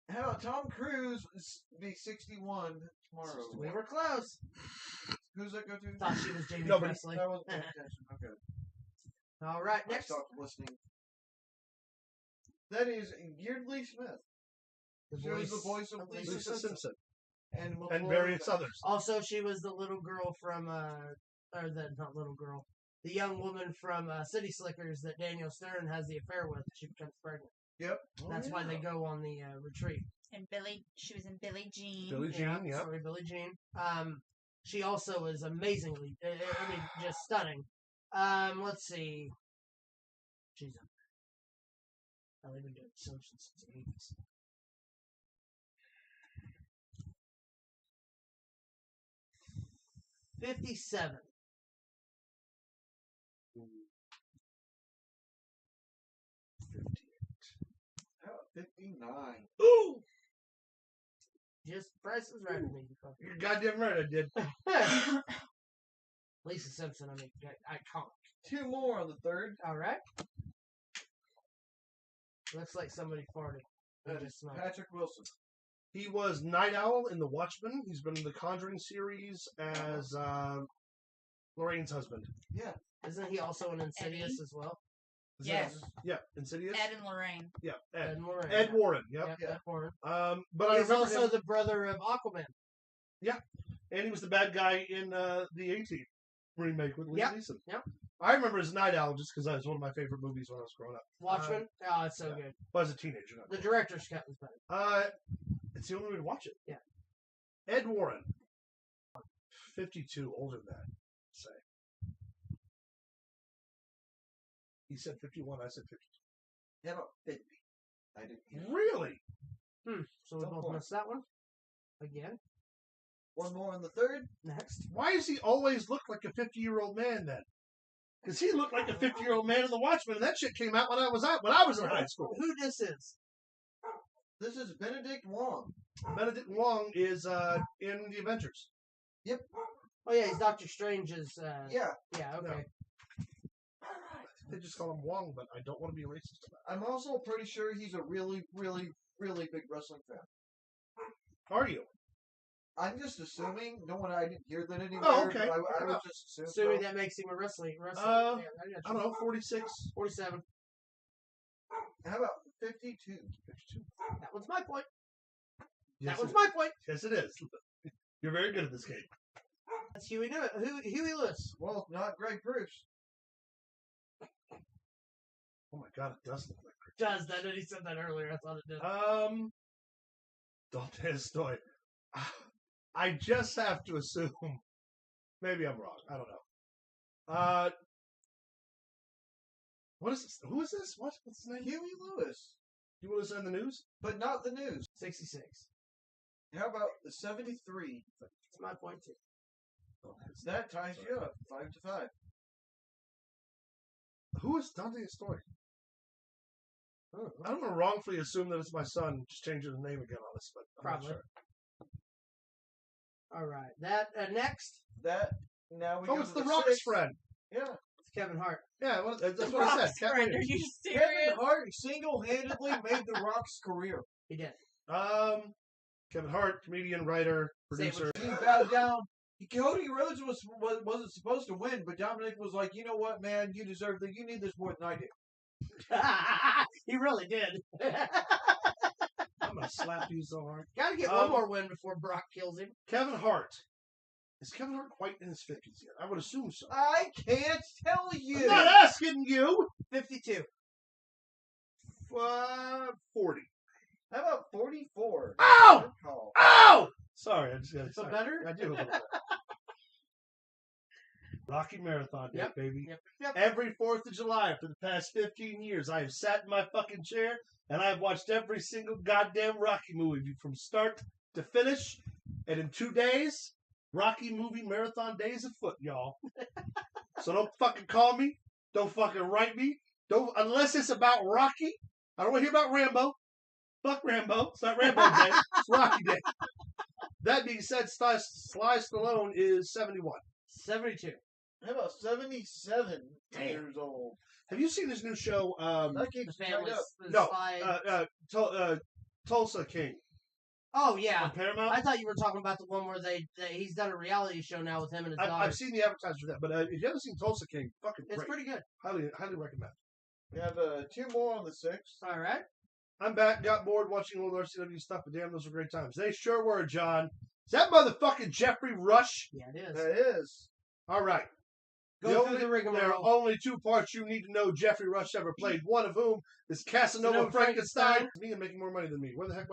How about Tom Cruise be 61 tomorrow? We were close. Who's that go to? Thought she was Jamie Nobody. Presley. That wasn't paying attention. Okay. All right, I next. stopped listening. That is Yeardley Smith. She was the voice of Lisa Lisa Simpson. And various others. Also, she was the little girl from, not little girl, the young woman from City Slickers that Daniel Stern has the affair with. She becomes pregnant. Yep. That's why they go on the retreat. And she was in Billie Jean. Billie Jean, yeah. Sorry, Billie Jean. She also is amazingly, just stunning. Let's see. She's up there. They've been doing Simpsons since the 80s. $57. 59. Ooh! Just Price is Right with me. You're goddamn right I did. Lisa Simpson, iconic. Two more on the third. All right. Looks like somebody farted. That is Patrick Wilson. He was Night Owl in The Watchmen. He's been in the Conjuring series as Lorraine's husband. Yeah. Isn't he also in Insidious as well? Yes. Yeah, Insidious. Ed and Lorraine. Yeah, Ed. Warren. Ed Warren. Yep. Ed Warren. But I He's remember also him, the brother of Aquaman. and he was the bad guy in the A-Team remake with Liam Yep. Neeson. Yep. I remember as Night Owl just because that was one of my favorite movies when I was growing up. Watchmen. Oh, it's so yeah. good. Well, as a teenager. Not The really. director's cut was better. It's the only way to watch it. Yeah. Ed Warren. 52, older than that, say. He said 51, I said 52. Yeah, about 50. I didn't hear. Really? So we both missed that one. Again. One more on the third. Next. Why does he always look like a 50-year-old man then? Because he looked like a 50-year-old man in The Watchmen, and that shit came out when I was in high school. Who this is? This is Benedict Wong. Benedict Wong is in The Avengers. Yep. Oh yeah, he's Doctor Strange's. Yeah. Yeah. Okay. They just call him Wong, but I don't want to be racist about I'm also pretty sure he's a really, really, really big wrestling fan. it. Are you? I'm just assuming. I didn't hear that anywhere. Oh, okay. I would just assume. Assuming that makes him a wrestling. I don't know, 46. 47. How about 52? 52. That one's my point. Yes, That one's it my point. is. Yes, it is. You're very good at this game. That's Huey Huey Lewis. Well, not Greg Bruce. Oh my god, it does look like Chris. Does that? And he said that earlier. I thought it did. Dante Estoy. I just have to assume. Maybe I'm wrong. I don't know. What is this? Who is this? What's his name? Huey Lewis. You want to send the news? But not the news. 66. How about the 73? That's my point too. That ties you up. 5-5. Who is Dante Estoy? I don't want to wrongfully assume that it's my son. Just changing his name again on us, but I'm Probably. not sure. All right. That next. That now we. Oh, go it's to the the Rock's sixth. friend. Yeah. It's Kevin Hart. Yeah, well, that's what I said. Cat Friend, are Williams. you Kevin serious? Hart single-handedly made the Rock's career. He did. Kevin Hart, comedian, writer, producer. He bowed down. Cody Rhodes wasn't supposed to win, but Dominic was like, you know what, man, you deserve that. You need this more than I do. He really did. I'm gonna slap you so hard. Gotta get one more win before Brock kills him. Kevin Hart. Is Kevin Hart quite in his 50s yet? I would assume so. I can't tell you. I'm not asking you. 52. 40. How about 44? Ow! Good call. Ow! Sorry, I just got Feel excited. better? I do a little bit. Rocky Marathon Day, Yep. baby. Yep. Every 4th of July for the past 15 years, I have sat in my fucking chair and I've watched every single goddamn Rocky movie from start to finish. And in 2 days, Rocky movie marathon days afoot, y'all. So don't fucking call me. Don't fucking write me. Don't unless it's about Rocky. I don't want to hear about Rambo. Fuck Rambo. It's not Rambo Day. It's Rocky Day. That being said, Sly Stallone is 71. 72. How about 77 Damn. years old? Have you seen his new show? That keeps The tied family. up. No. Tulsa King Oh, yeah. on Paramount. I thought you were talking about the one where he's done a reality show now with him and his daughter. I've seen the advertisement for that, but if you haven't seen Tulsa King, fucking It's great. pretty good. Highly recommend. We have 2 more on the 6th. All right. I'm back. Got bored watching old RCW stuff, but damn, those were great times. They sure were, John. Is that motherfucking Jeffrey Rush? Yeah, it is. That is. All right. Go through the There are rigmarole. only 2 parts you need to know Jeffrey Rush ever played, one of whom is Casanova Frankenstein. Me and making more money than me. Where the heck?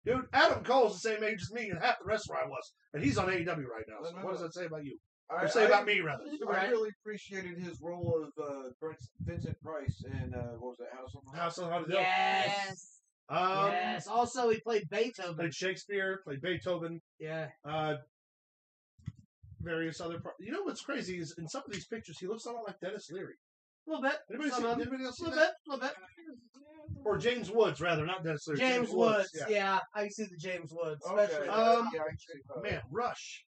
Dude, Adam Cole's the same age as me and half the rest where I was. And he's on AEW right now. So what does that say about you? Or say about me, rather. I really appreciated his role of Vincent Price in, what was that, House on the House on Haunted Hill. Yes. Yes. Also, he played Beethoven. Played Shakespeare, played Beethoven. Yeah. Various other parts. You know what's crazy is in some of these pictures, he looks a lot like Dennis Leary. A little bit. Anybody else see A that? little bit. Or James Woods, rather, not Dennis Leary. James Woods. Yeah, I can see the James Woods. Especially. Yeah, I can see that. Man, Rush.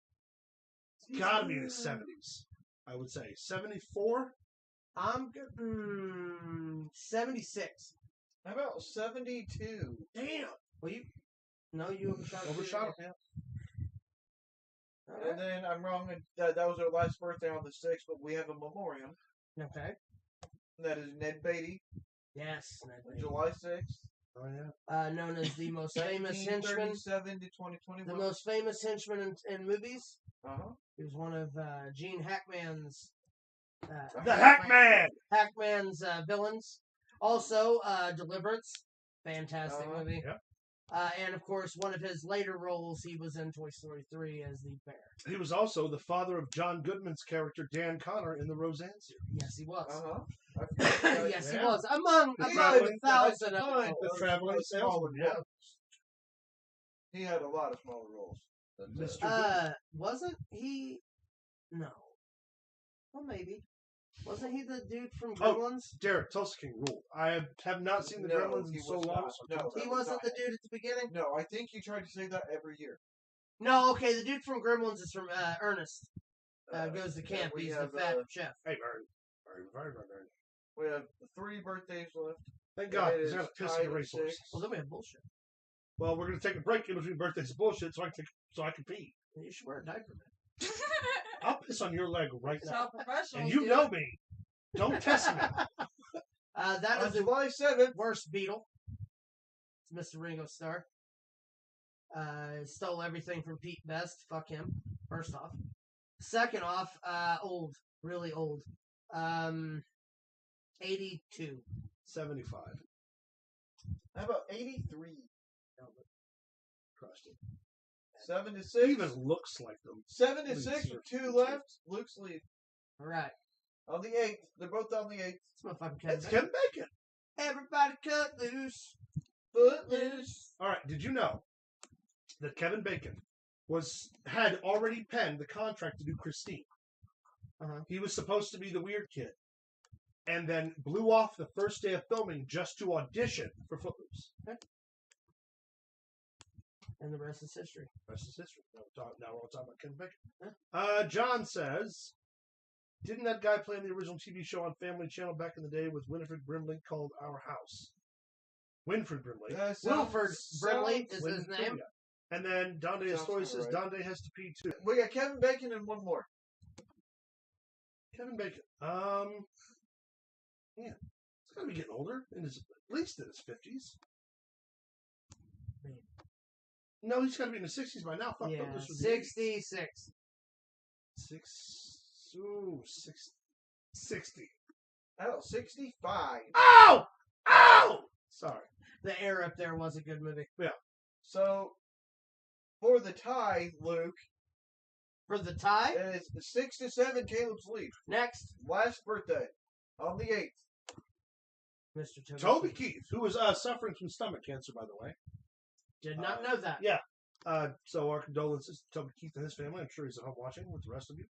It's gotta be in his 70s, I would say. 74? I'm good. 76. How about 72? Damn. Well, you Overshot him. Yeah. And then I'm wrong. That was our last birthday on the 6th, but we have a memoriam. Okay. That is Ned Beatty, Yes. July 6th. Oh, yeah. Known as the most famous henchman. 1937 to 2021. The most famous henchman in movies. Uh-huh. He was one of Gene Hackman's. The Hackman! Hackman's villains. Also, Deliverance. Fantastic movie. Yep. And of course, one of his later roles, he was in Toy Story 3 as the bear. He was also the father of John Goodman's character, Dan Connor, in the Roseanne series. Yes, he was. Uh-huh. Yes, he was. Among traveling- 1,000 of them. The traveling salesman. Yeah. He had a lot of smaller roles. Mr. Wasn't he? No. Well, maybe. Wasn't he the dude from Oh, Gremlins? Derek, Tulsa King ruled. I have not seen the No, Gremlins he in so was long. not. so No. He wasn't the dude at the beginning? No, I think you tried to say that every year. No, okay, the dude from Gremlins is from Ernest. Goes to camp. we He's have, the fat chef. Hey, Vern. We have 3 birthdays left. Thank God, It he's is got a piss tied in the at racehorse. 6. Well, then we have bullshit. Well, we're gonna take a break in between birthdays and bullshit so I can pee. You should wear a diaper, man. I'll piss on your leg right That's now. how professionals And you do know it. me. Don't test me. That On is the July 7th. worst Beatle. It's Mr. Ringo Starr. Stole everything from Pete Best. Fuck him. First off. Second off, old. Really old. 82. 75. How about 83? Crushed it. 7 to 6. It even looks like them. 7 to Please, 6 sir. with 2 left. Luke's lead. Alright. On the 8th. They're both on the 8th. It's motherfucking Kevin It's Bacon. Kevin Bacon. Everybody cut loose. Footloose. All right. Did you know that Kevin Bacon had already penned the contract to do Christine? Uh-huh. He was supposed to be the weird kid, and then blew off the first day of filming just to audition for Footloose. And the rest is history. Rest is history. Now we're all talking about Kevin Bacon. Huh? John says, didn't that guy play in the original TV show on Family Channel back in the day with Winifred Brimley called Our House? Winfred Brimley. Wilford Brimley is his Winfred, name. yeah. And then Donde Sounds Astoria says right. Donde has to pee too. We got Kevin Bacon and one more. Kevin Bacon. Yeah. He's gotta be getting older. At least in his 50s. No, he's gotta be in his 60s by now. Fuck, Yeah, Footloose would be 66. 60. Oh, 65. Oh! Oh! Sorry. The Air Up There was a good movie. So, for the tie, Luke, For the tie, it's 6 to 7 Caleb's lead. next, Last birthday. On the 8th. Mr. Toby Keith, who was suffering from stomach cancer, by the way. Did not know that. Yeah. So our condolences to Toby Keith and his family. I'm sure he's at home watching with the rest of you.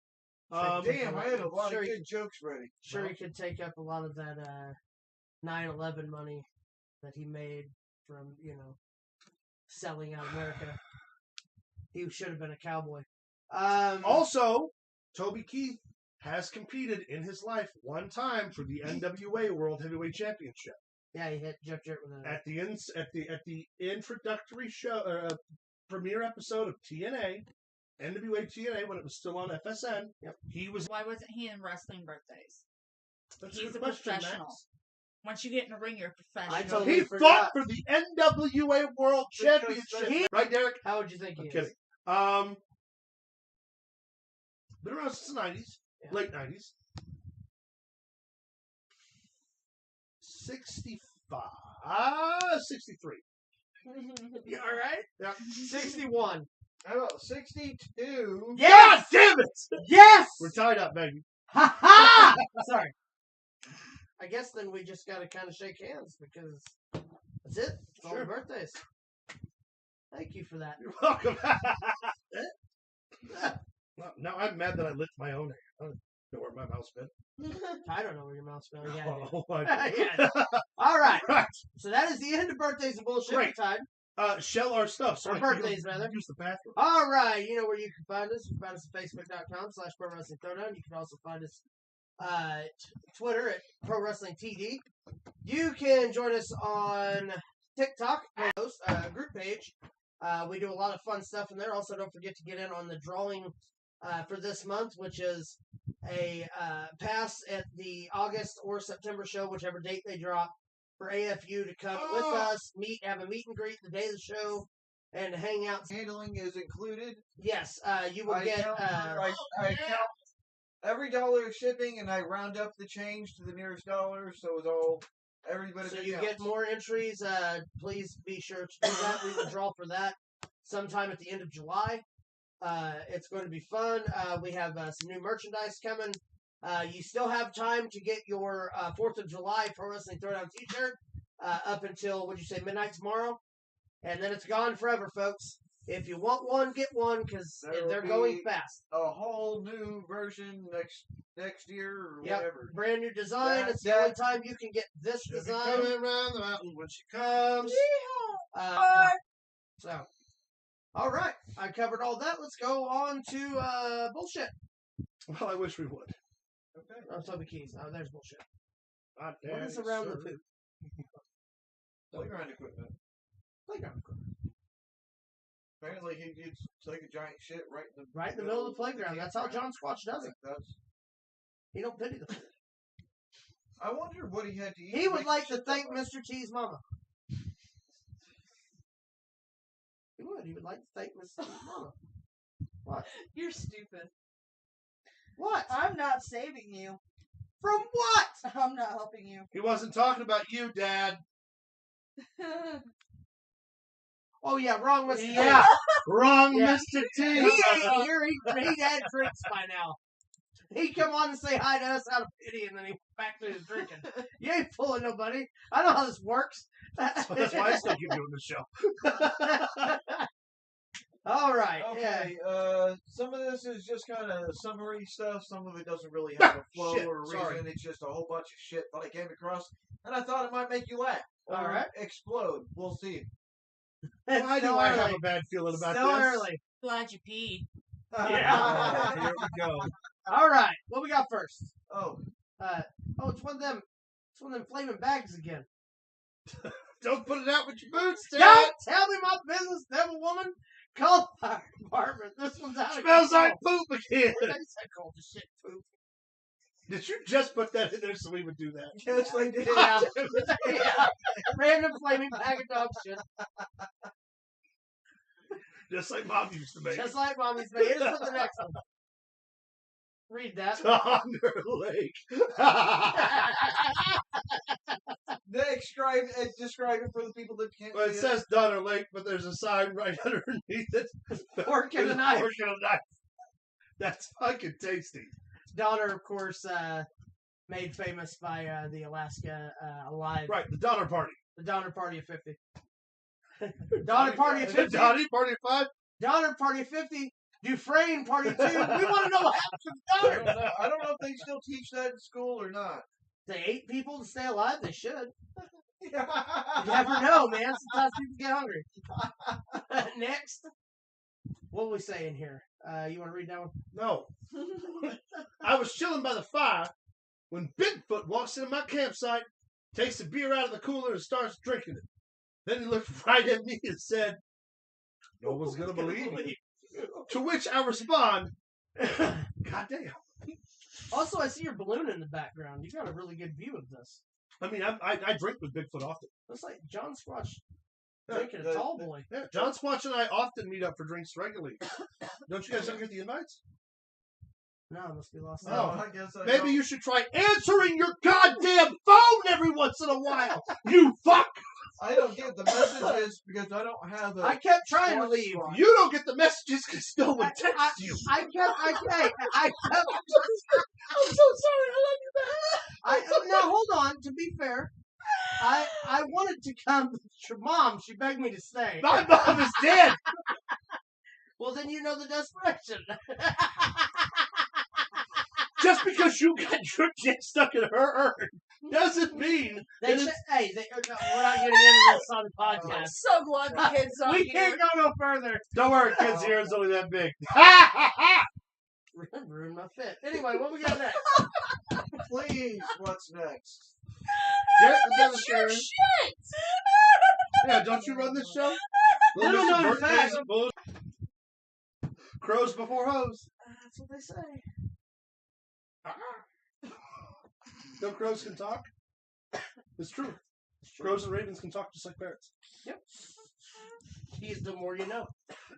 Damn, I had a lot sure of he- good jokes ready. Sure, he could take up a lot of that 9/11 money that he made from, selling out America. He should have been a cowboy. Also, Toby Keith has competed in his life one time for the NWA World Heavyweight Championship. Yeah, he hit Jeff Jarrett with At the introductory show, premiere episode of TNA, NWA TNA, when it was still on FSN. Yep. He was. Why wasn't he in wrestling birthdays? That's He's good a question, professional. Max. Once you get in the ring, you're a professional. I totally He forgot. fought for the NWA World Championship, right, Derek? How would you think I'm he kidding. is? Been around since the 90s, Yeah. late 90s. 63. You all right? Yeah. 61. How about 62? God Yes! damn it! Yes! We're tied up, baby. Ha ha! Sorry. I guess then we just got to kind of shake hands because that's it. It's all the birthdays. Thank you for that. You're welcome. Now I'm mad that I licked my own hair. I don't know where my mouth's been. I don't know where your mouth's going. Yeah. Oh, Yeah. All right. Right. So that is the end of birthdays and bullshit Great. time. Shell our stuff. So Our I can birthdays, go rather. Use the bathroom. All right. You know where you can find us. You can find us at facebook.com/Pro-Wrestling Throwdown. You can also find us Twitter at Pro Wrestling TD. You can join us on TikTok, post group page. We do a lot of fun stuff in there. Also, don't forget to get in on the drawing for this month, which is a pass at the August or September show, whichever date they drop, for AFU to come with us, have a meet and greet the day of the show, and hang out. Handling is included. Yes, you will I get. count every dollar of shipping, and I round up the change to the nearest dollar, so it's all every bit of So it you counts. get more entries. Please be sure to do that. We will draw for that sometime at the end of July. It's going to be fun. We have some new merchandise coming. You still have time to get your 4th of July Pro Wrestling Throwdown t-shirt up until, what'd you say, midnight tomorrow? And then it's gone forever, folks. If you want one, get one, because they're going fast. A whole new version next year or whatever. Brand new design. It's the only time you can get this She'll be design. coming around the mountain when she comes. So, all right. I covered all that. Let's go on to bullshit. Well, I wish we would. Okay. Oh, Toby Keys. Oh, there's bullshit. God What damn is it, around sir. the poop? Playground equipment. Playground equipment. Apparently, he gets take a giant shit right in the middle of the playground. That's how John Squatch does it. He don't pity the fool. I wonder what he had to eat. He to would make like the to shit thank that way. Mr. T's mama. He would. He would like to thank Mr. T's mama. What? You're stupid. What? I'm not saving you. From what? I'm not helping you. He wasn't talking about you, Dad. Oh, yeah, wrong Mr. T. Yeah. Wrong, Yeah. Mr. T. He ain't here. He had drinks by now. He come on and say hi to us out of pity, and then he went back to his drinking. You ain't fooling nobody. I know how this works. That's why I still keep doing this show. All right. Okay, some of this is just kind of summary stuff. Some of it doesn't really have a flow Shit, or a reason. sorry. It's just a whole bunch of shit that I came across, and I thought it might make you laugh. Or All right. explode. We'll see. Why do I have a bad feeling about Still this? early. Glad you peed. Yeah. Here we go. All right. What we got first? Oh, It's one of them. It's one of them flaming bags again. Don't put it out with your boots, Dad. Don't tell me my business, devil woman. Call the fire department. This one's out of Smells control. like poop again. I said called the shit poop. Did you just put that in there so we would do that? yes, I did. Yeah. Yeah. Random flaming bag of dog shit. Just like Mom used to make. Just like mommy's made. Here's for the next one. Read that. Donner Lake. Describe it for the people that can't Well, it see says Donner Lake, but there's a sign right underneath it. Fork and a There's a knife. fork and a knife. That's fucking tasty. Donner, of course, made famous by the Alaska Alive. Right, the Donner Party. The Donner Party of 50. Donner Party of 50. Donner Party of 5. Donner Party of 50. Dufresne Party 2. We want to know what happened to I Donner. don't know. I don't know if they still teach that in school or not. They ate people to stay alive. They should. You never know, man. Sometimes people get hungry. Next. What are we saying here? You want to read that one? No. I was chilling by the fire when Bigfoot walks into my campsite, takes a beer out of the cooler, and starts drinking it. Then he looked right at me and said, "No one's going to believe me." To which I respond, "God damn." Also, I see your balloon in the background. You got a really good view of this. I mean, I drink with Bigfoot often. Looks like John Squatch drinking a tall boy. Yeah, John Squatch and I often meet up for drinks regularly. Don't you guys ever get the invites? No, it must be lost. Oh, I guess I maybe don't. you should try answering your goddamn phone every once in a while. You fuck! I don't get the messages because I don't have a. I kept trying to leave. You don't get the messages because no one texts you. I kept. I'm so sorry. I love you, man. Now hold on. To be fair, I wanted to come. But your mom, she begged me to stay. My mom is dead. Well, then you know the desperation. Just because you got your dick stuck in her urn doesn't mean We're not getting into this on the I'm podcast. so glad the kids on We here. can't go no further. Don't worry, kids. The earn's only that big. Ruin my fit. Anyway, what we got next? Please, what's next? That's your shit. Yeah, don't you run this show? No, Little no, Mr. in Birthdays fact- and bull- Crows before hoes. That's what they say. No crows can talk. It's true. Crows and ravens can talk just like parrots. Yep. He's the more you know.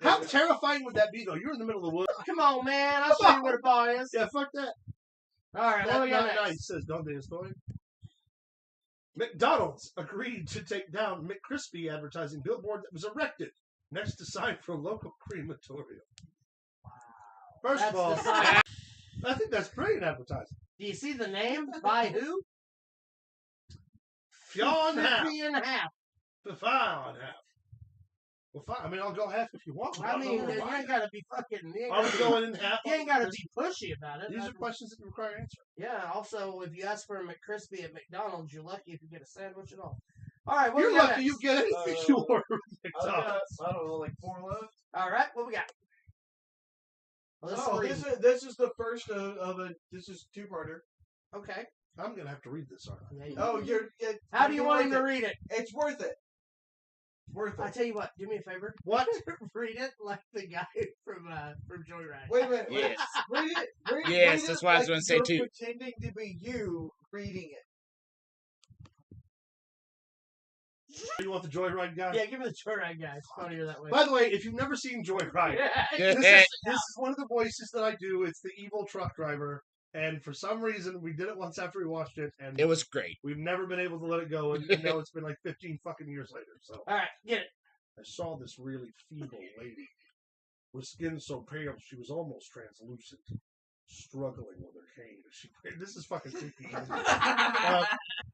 How terrifying would that be, though? You're in the middle of the woods. Come on, man. I'll show you what a ball is. Yeah, fuck that. All right, what we got That next? night says, "Don't they story?" McDonald's agreed to take down McCrispy advertising billboard that was erected next to sign for local crematorium. First That's of all, the sign. I think that's brilliant advertising. Do you see the name? By who? Fyaw and half. 50 and a half. Fyaw and half. Well, fine. I mean, I'll go half if you want. I mean, you ain't got to be fucking. Are we going in half? You ain't got to be pushy about it. These are questions that require answer. Yeah, also, if you ask for a McCrispy at McDonald's, you're lucky if you get a sandwich at all. All right, what You're we got lucky next? you get anything you order at I've got, McDonald's. I don't know, like 4 left. All right, what we got? Well, This is the first of a. This is 2-parter. Okay. I'm going to have to read this, aren't I? Oh, How do you want him to read it? It's worth it. It's worth I it. tell you what, do me a favor. What? Read it like the guy from Joyride. Wait a minute. Yes. Read it. Yes, read that's it what I was like gonna say, you're too. Pretending to be you reading it. You want the Joyride guy? Yeah, give me the Joyride guy. It's funnier that way. By the way, if you've never seen Joyride, Yeah. this is one of the voices that I do. It's the evil truck driver. And for some reason, we did it once after we watched it. And It was great. we've never been able to let it go. And now it's been like 15 fucking years later. So All right, get it. I saw this really feeble lady with skin so pale she was almost translucent, struggling with her cane. This is fucking creepy. I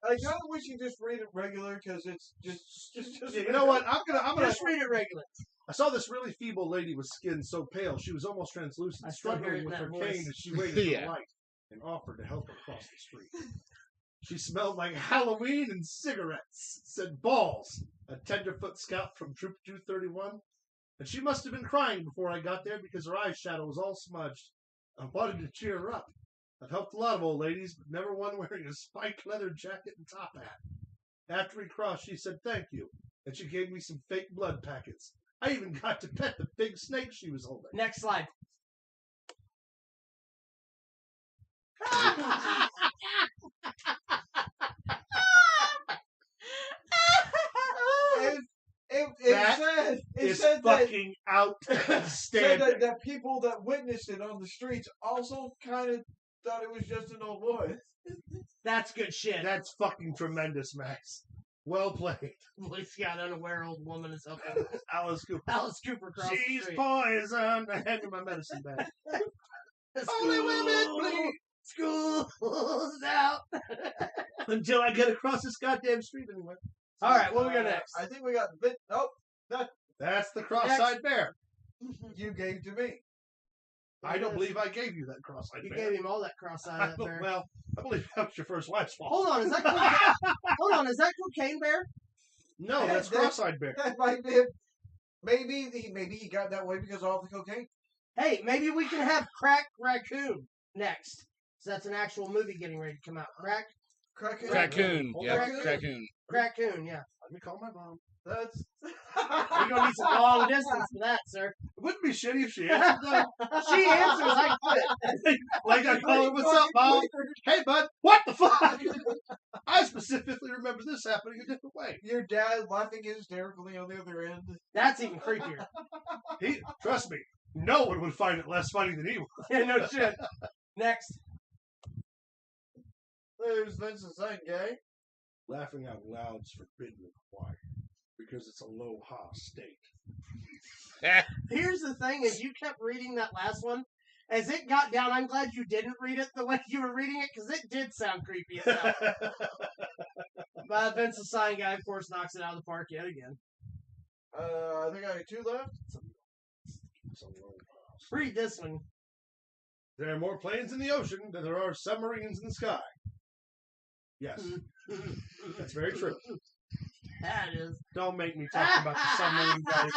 kind of wish you just read it regular because it's just. Yeah, you know what? I'm gonna. Just read it regular. I saw this really feeble lady with skin so pale she was almost translucent, I still hear it struggling in with that her voice. cane as she waited for the Yeah. light and offered to help her cross the street. She smelled like Halloween and cigarettes, said Balls, a tenderfoot scout from Troop 231. And she must have been crying before I got there because her eyeshadow was all smudged. I wanted to cheer her up. I've helped a lot of old ladies, but never one wearing a spiked leather jacket and top hat. After we crossed, she said thank you, and she gave me some fake blood packets. I even got to pet the big snake she was holding. Next slide. It It's said that fucking outstanding. that people that witnessed it on the streets also kind of thought it was just an old boy. That's good shit. That's fucking tremendous, Max. Well played. Boy Scout unaware old woman is helping Alice Cooper. Alice Cooper cross the She's street. poison. Hand me my medicine bag. Only women, please. School's out. Until I get across this goddamn street anyway. All right, what we got next? I think we got the bit. Oh, That's the cross-eyed bear. you gave to me. I don't believe I gave you that cross-eyed You bear. gave him all that cross-eyed bear. Well, I believe that was your first wife's fault. Hold on, is that cocaine? Hold on, is that cocaine bear? No, that's cross-eyed bear. That might be it. Maybe he got that way because of all the cocaine. Hey, maybe we can have Crack Raccoon next. So that's an actual movie getting ready to come out. Raccoon. Yeah, raccoon. Raccoon, yeah. Let me call my mom. That's You're gonna need some long distance for that, sir. It wouldn't be shitty if she answered though. She answers, I quit. Like I call her, what's up, Mom? Hey, bud. What the fuck? I specifically remember this happening a different way. your dad laughing hysterically on the other end. That's even creepier. Trust me, no one would find it less funny than he would. Yeah, no shit. Next. There's Vince's son, gay. Laughing out loud is forbidden in Hawaii because it's a low-ha state. Here's the thing, is you kept reading that last one. As it got down, I'm glad you didn't read it the way you were reading it, because it did sound creepy as hell. But Vince the Sign Guy, of course, knocks it out of the park yet again. I think I got 2 left. It's a low-ha state. Read this one. There are more planes in the ocean than there are submarines in the sky. Yes, that's very true. That is. Don't make me talk about the submarine guy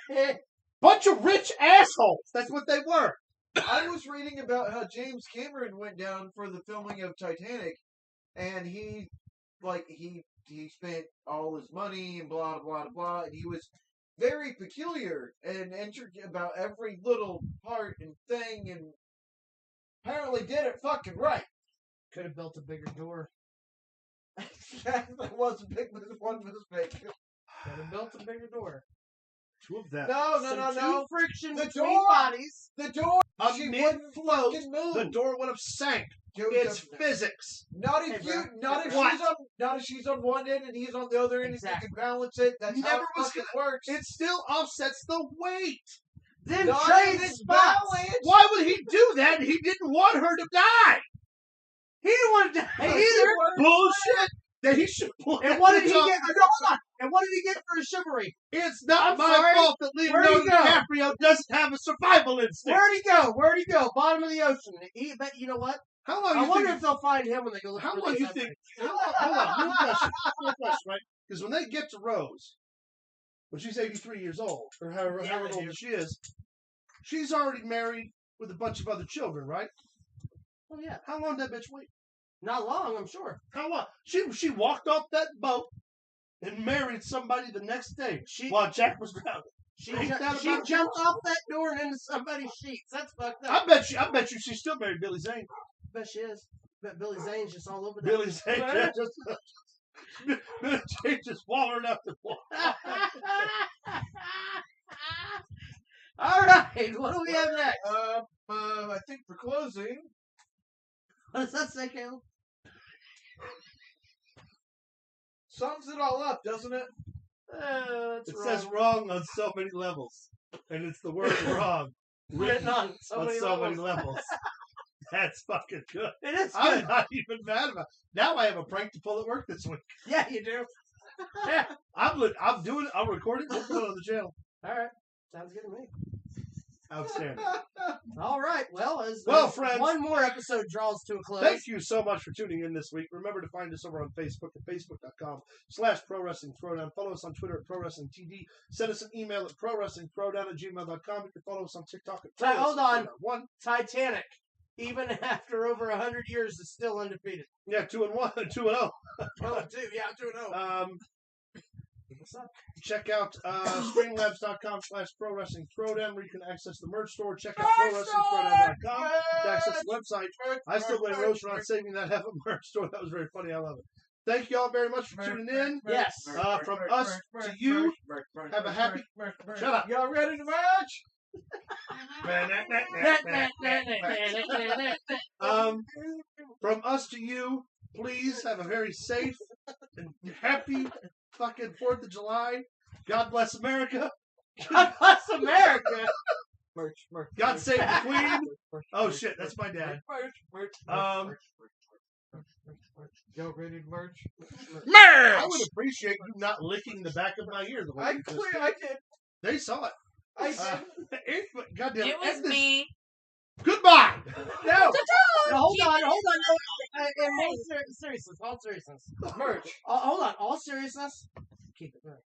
again. Bunch of rich assholes. That's what they were. I was reading about how James Cameron went down for the filming of Titanic, and he spent all his money and blah blah blah, and he was very peculiar and intricate about every little part and thing, and apparently did it fucking right. Could have built a bigger door. That was one mistake. Could have built a bigger door. 2 of them. No. Two friction The between door. bodies. The door. A She mid wouldn't float, fucking move. the door would have sank. Dude, It's the- physics. Not Hey, if bro. you, not if What? she's on, not if she's on one end and he's on the other end, Exactly. and you can balance it. That's how Never it was fucking works. It still offsets the weight. Then Not trade if it's spots. balanced. Why would he do that? He didn't want her to die. He didn't want to die either. Bullshit. That he should pull And that what did he bitch off. get? Hold on. And what did he get for his chivalry? It's not I'm my sorry. fault that Where'd Leonardo he go? DiCaprio doesn't have a survival instinct. Where'd he go? Where'd he go? Bottom of the ocean. But you know what? How long I you wonder think? if they'll find him when they go look How for long the you submarine. think? Hold on. Real question, right? Because when they get to Rose, when she's 83 years old, or however old she is, she's already married with a bunch of other children, right? Oh yeah. How long did that bitch wait? Not long, I'm sure. How long? She walked off that boat and married somebody the next day while Jack was drowning. She Ain't that she about jumped off that door and into somebody's sheets. That's fucked I up. bet you she's still married Billy Zane. Bet she is. Bet Billy Zane's just all over that. Billy Zane Billy Zane just wallering up the wall. All right, what do we have next? I think for closing, What does that say, Caleb? sums it all up, doesn't it? That's It wrong. says wrong on so many levels. And it's the word wrong Written on so on many so many levels. levels. That's fucking good. It is I'm good. not even mad about it. Now I have a prank to pull at work this week. Yeah, you do. I'm doing it. I'm recording it. We'll put it on the channel. All right. Sounds good to me. Outstanding. All right. Well, as friends. one more episode draws to a close. Thank you so much for tuning in this week. Remember to find us over on Facebook at facebook.com/Pro Wrestling Throwdown. Follow us on Twitter at Pro Wrestling TD. Send us an email at prowrestlingthrowdown@gmail.com. You can follow us on TikTok at Right, hold on. One. Titanic, even after over 100 years, is still undefeated. Yeah, 2-1, 2-0. 2-0. Yeah, 2-0. Check out streamlabs.com/Pro Wrestling Throwdown, where you can access the merch store. Check out ProWrestlingThrowdown.com to access the website. I still blame Rose for not saving that half a merch store. That was very funny. I love it. Thank you all very much for tuning in. Yes. From us to you, have a happy... Shut up. Y'all ready to match? From us to you, please have a very safe and happy fucking 4th of July. God bless America. God bless America. God save the Queen. Oh shit, that's my dad. Y'all ready to merch? I would appreciate you not licking the back of my ear the way you just did. I did. They saw it. Goddamn. It was me. Goodbye. No, hold on. No, in all seriousness, merch. Hold on, all seriousness. Keep it moving.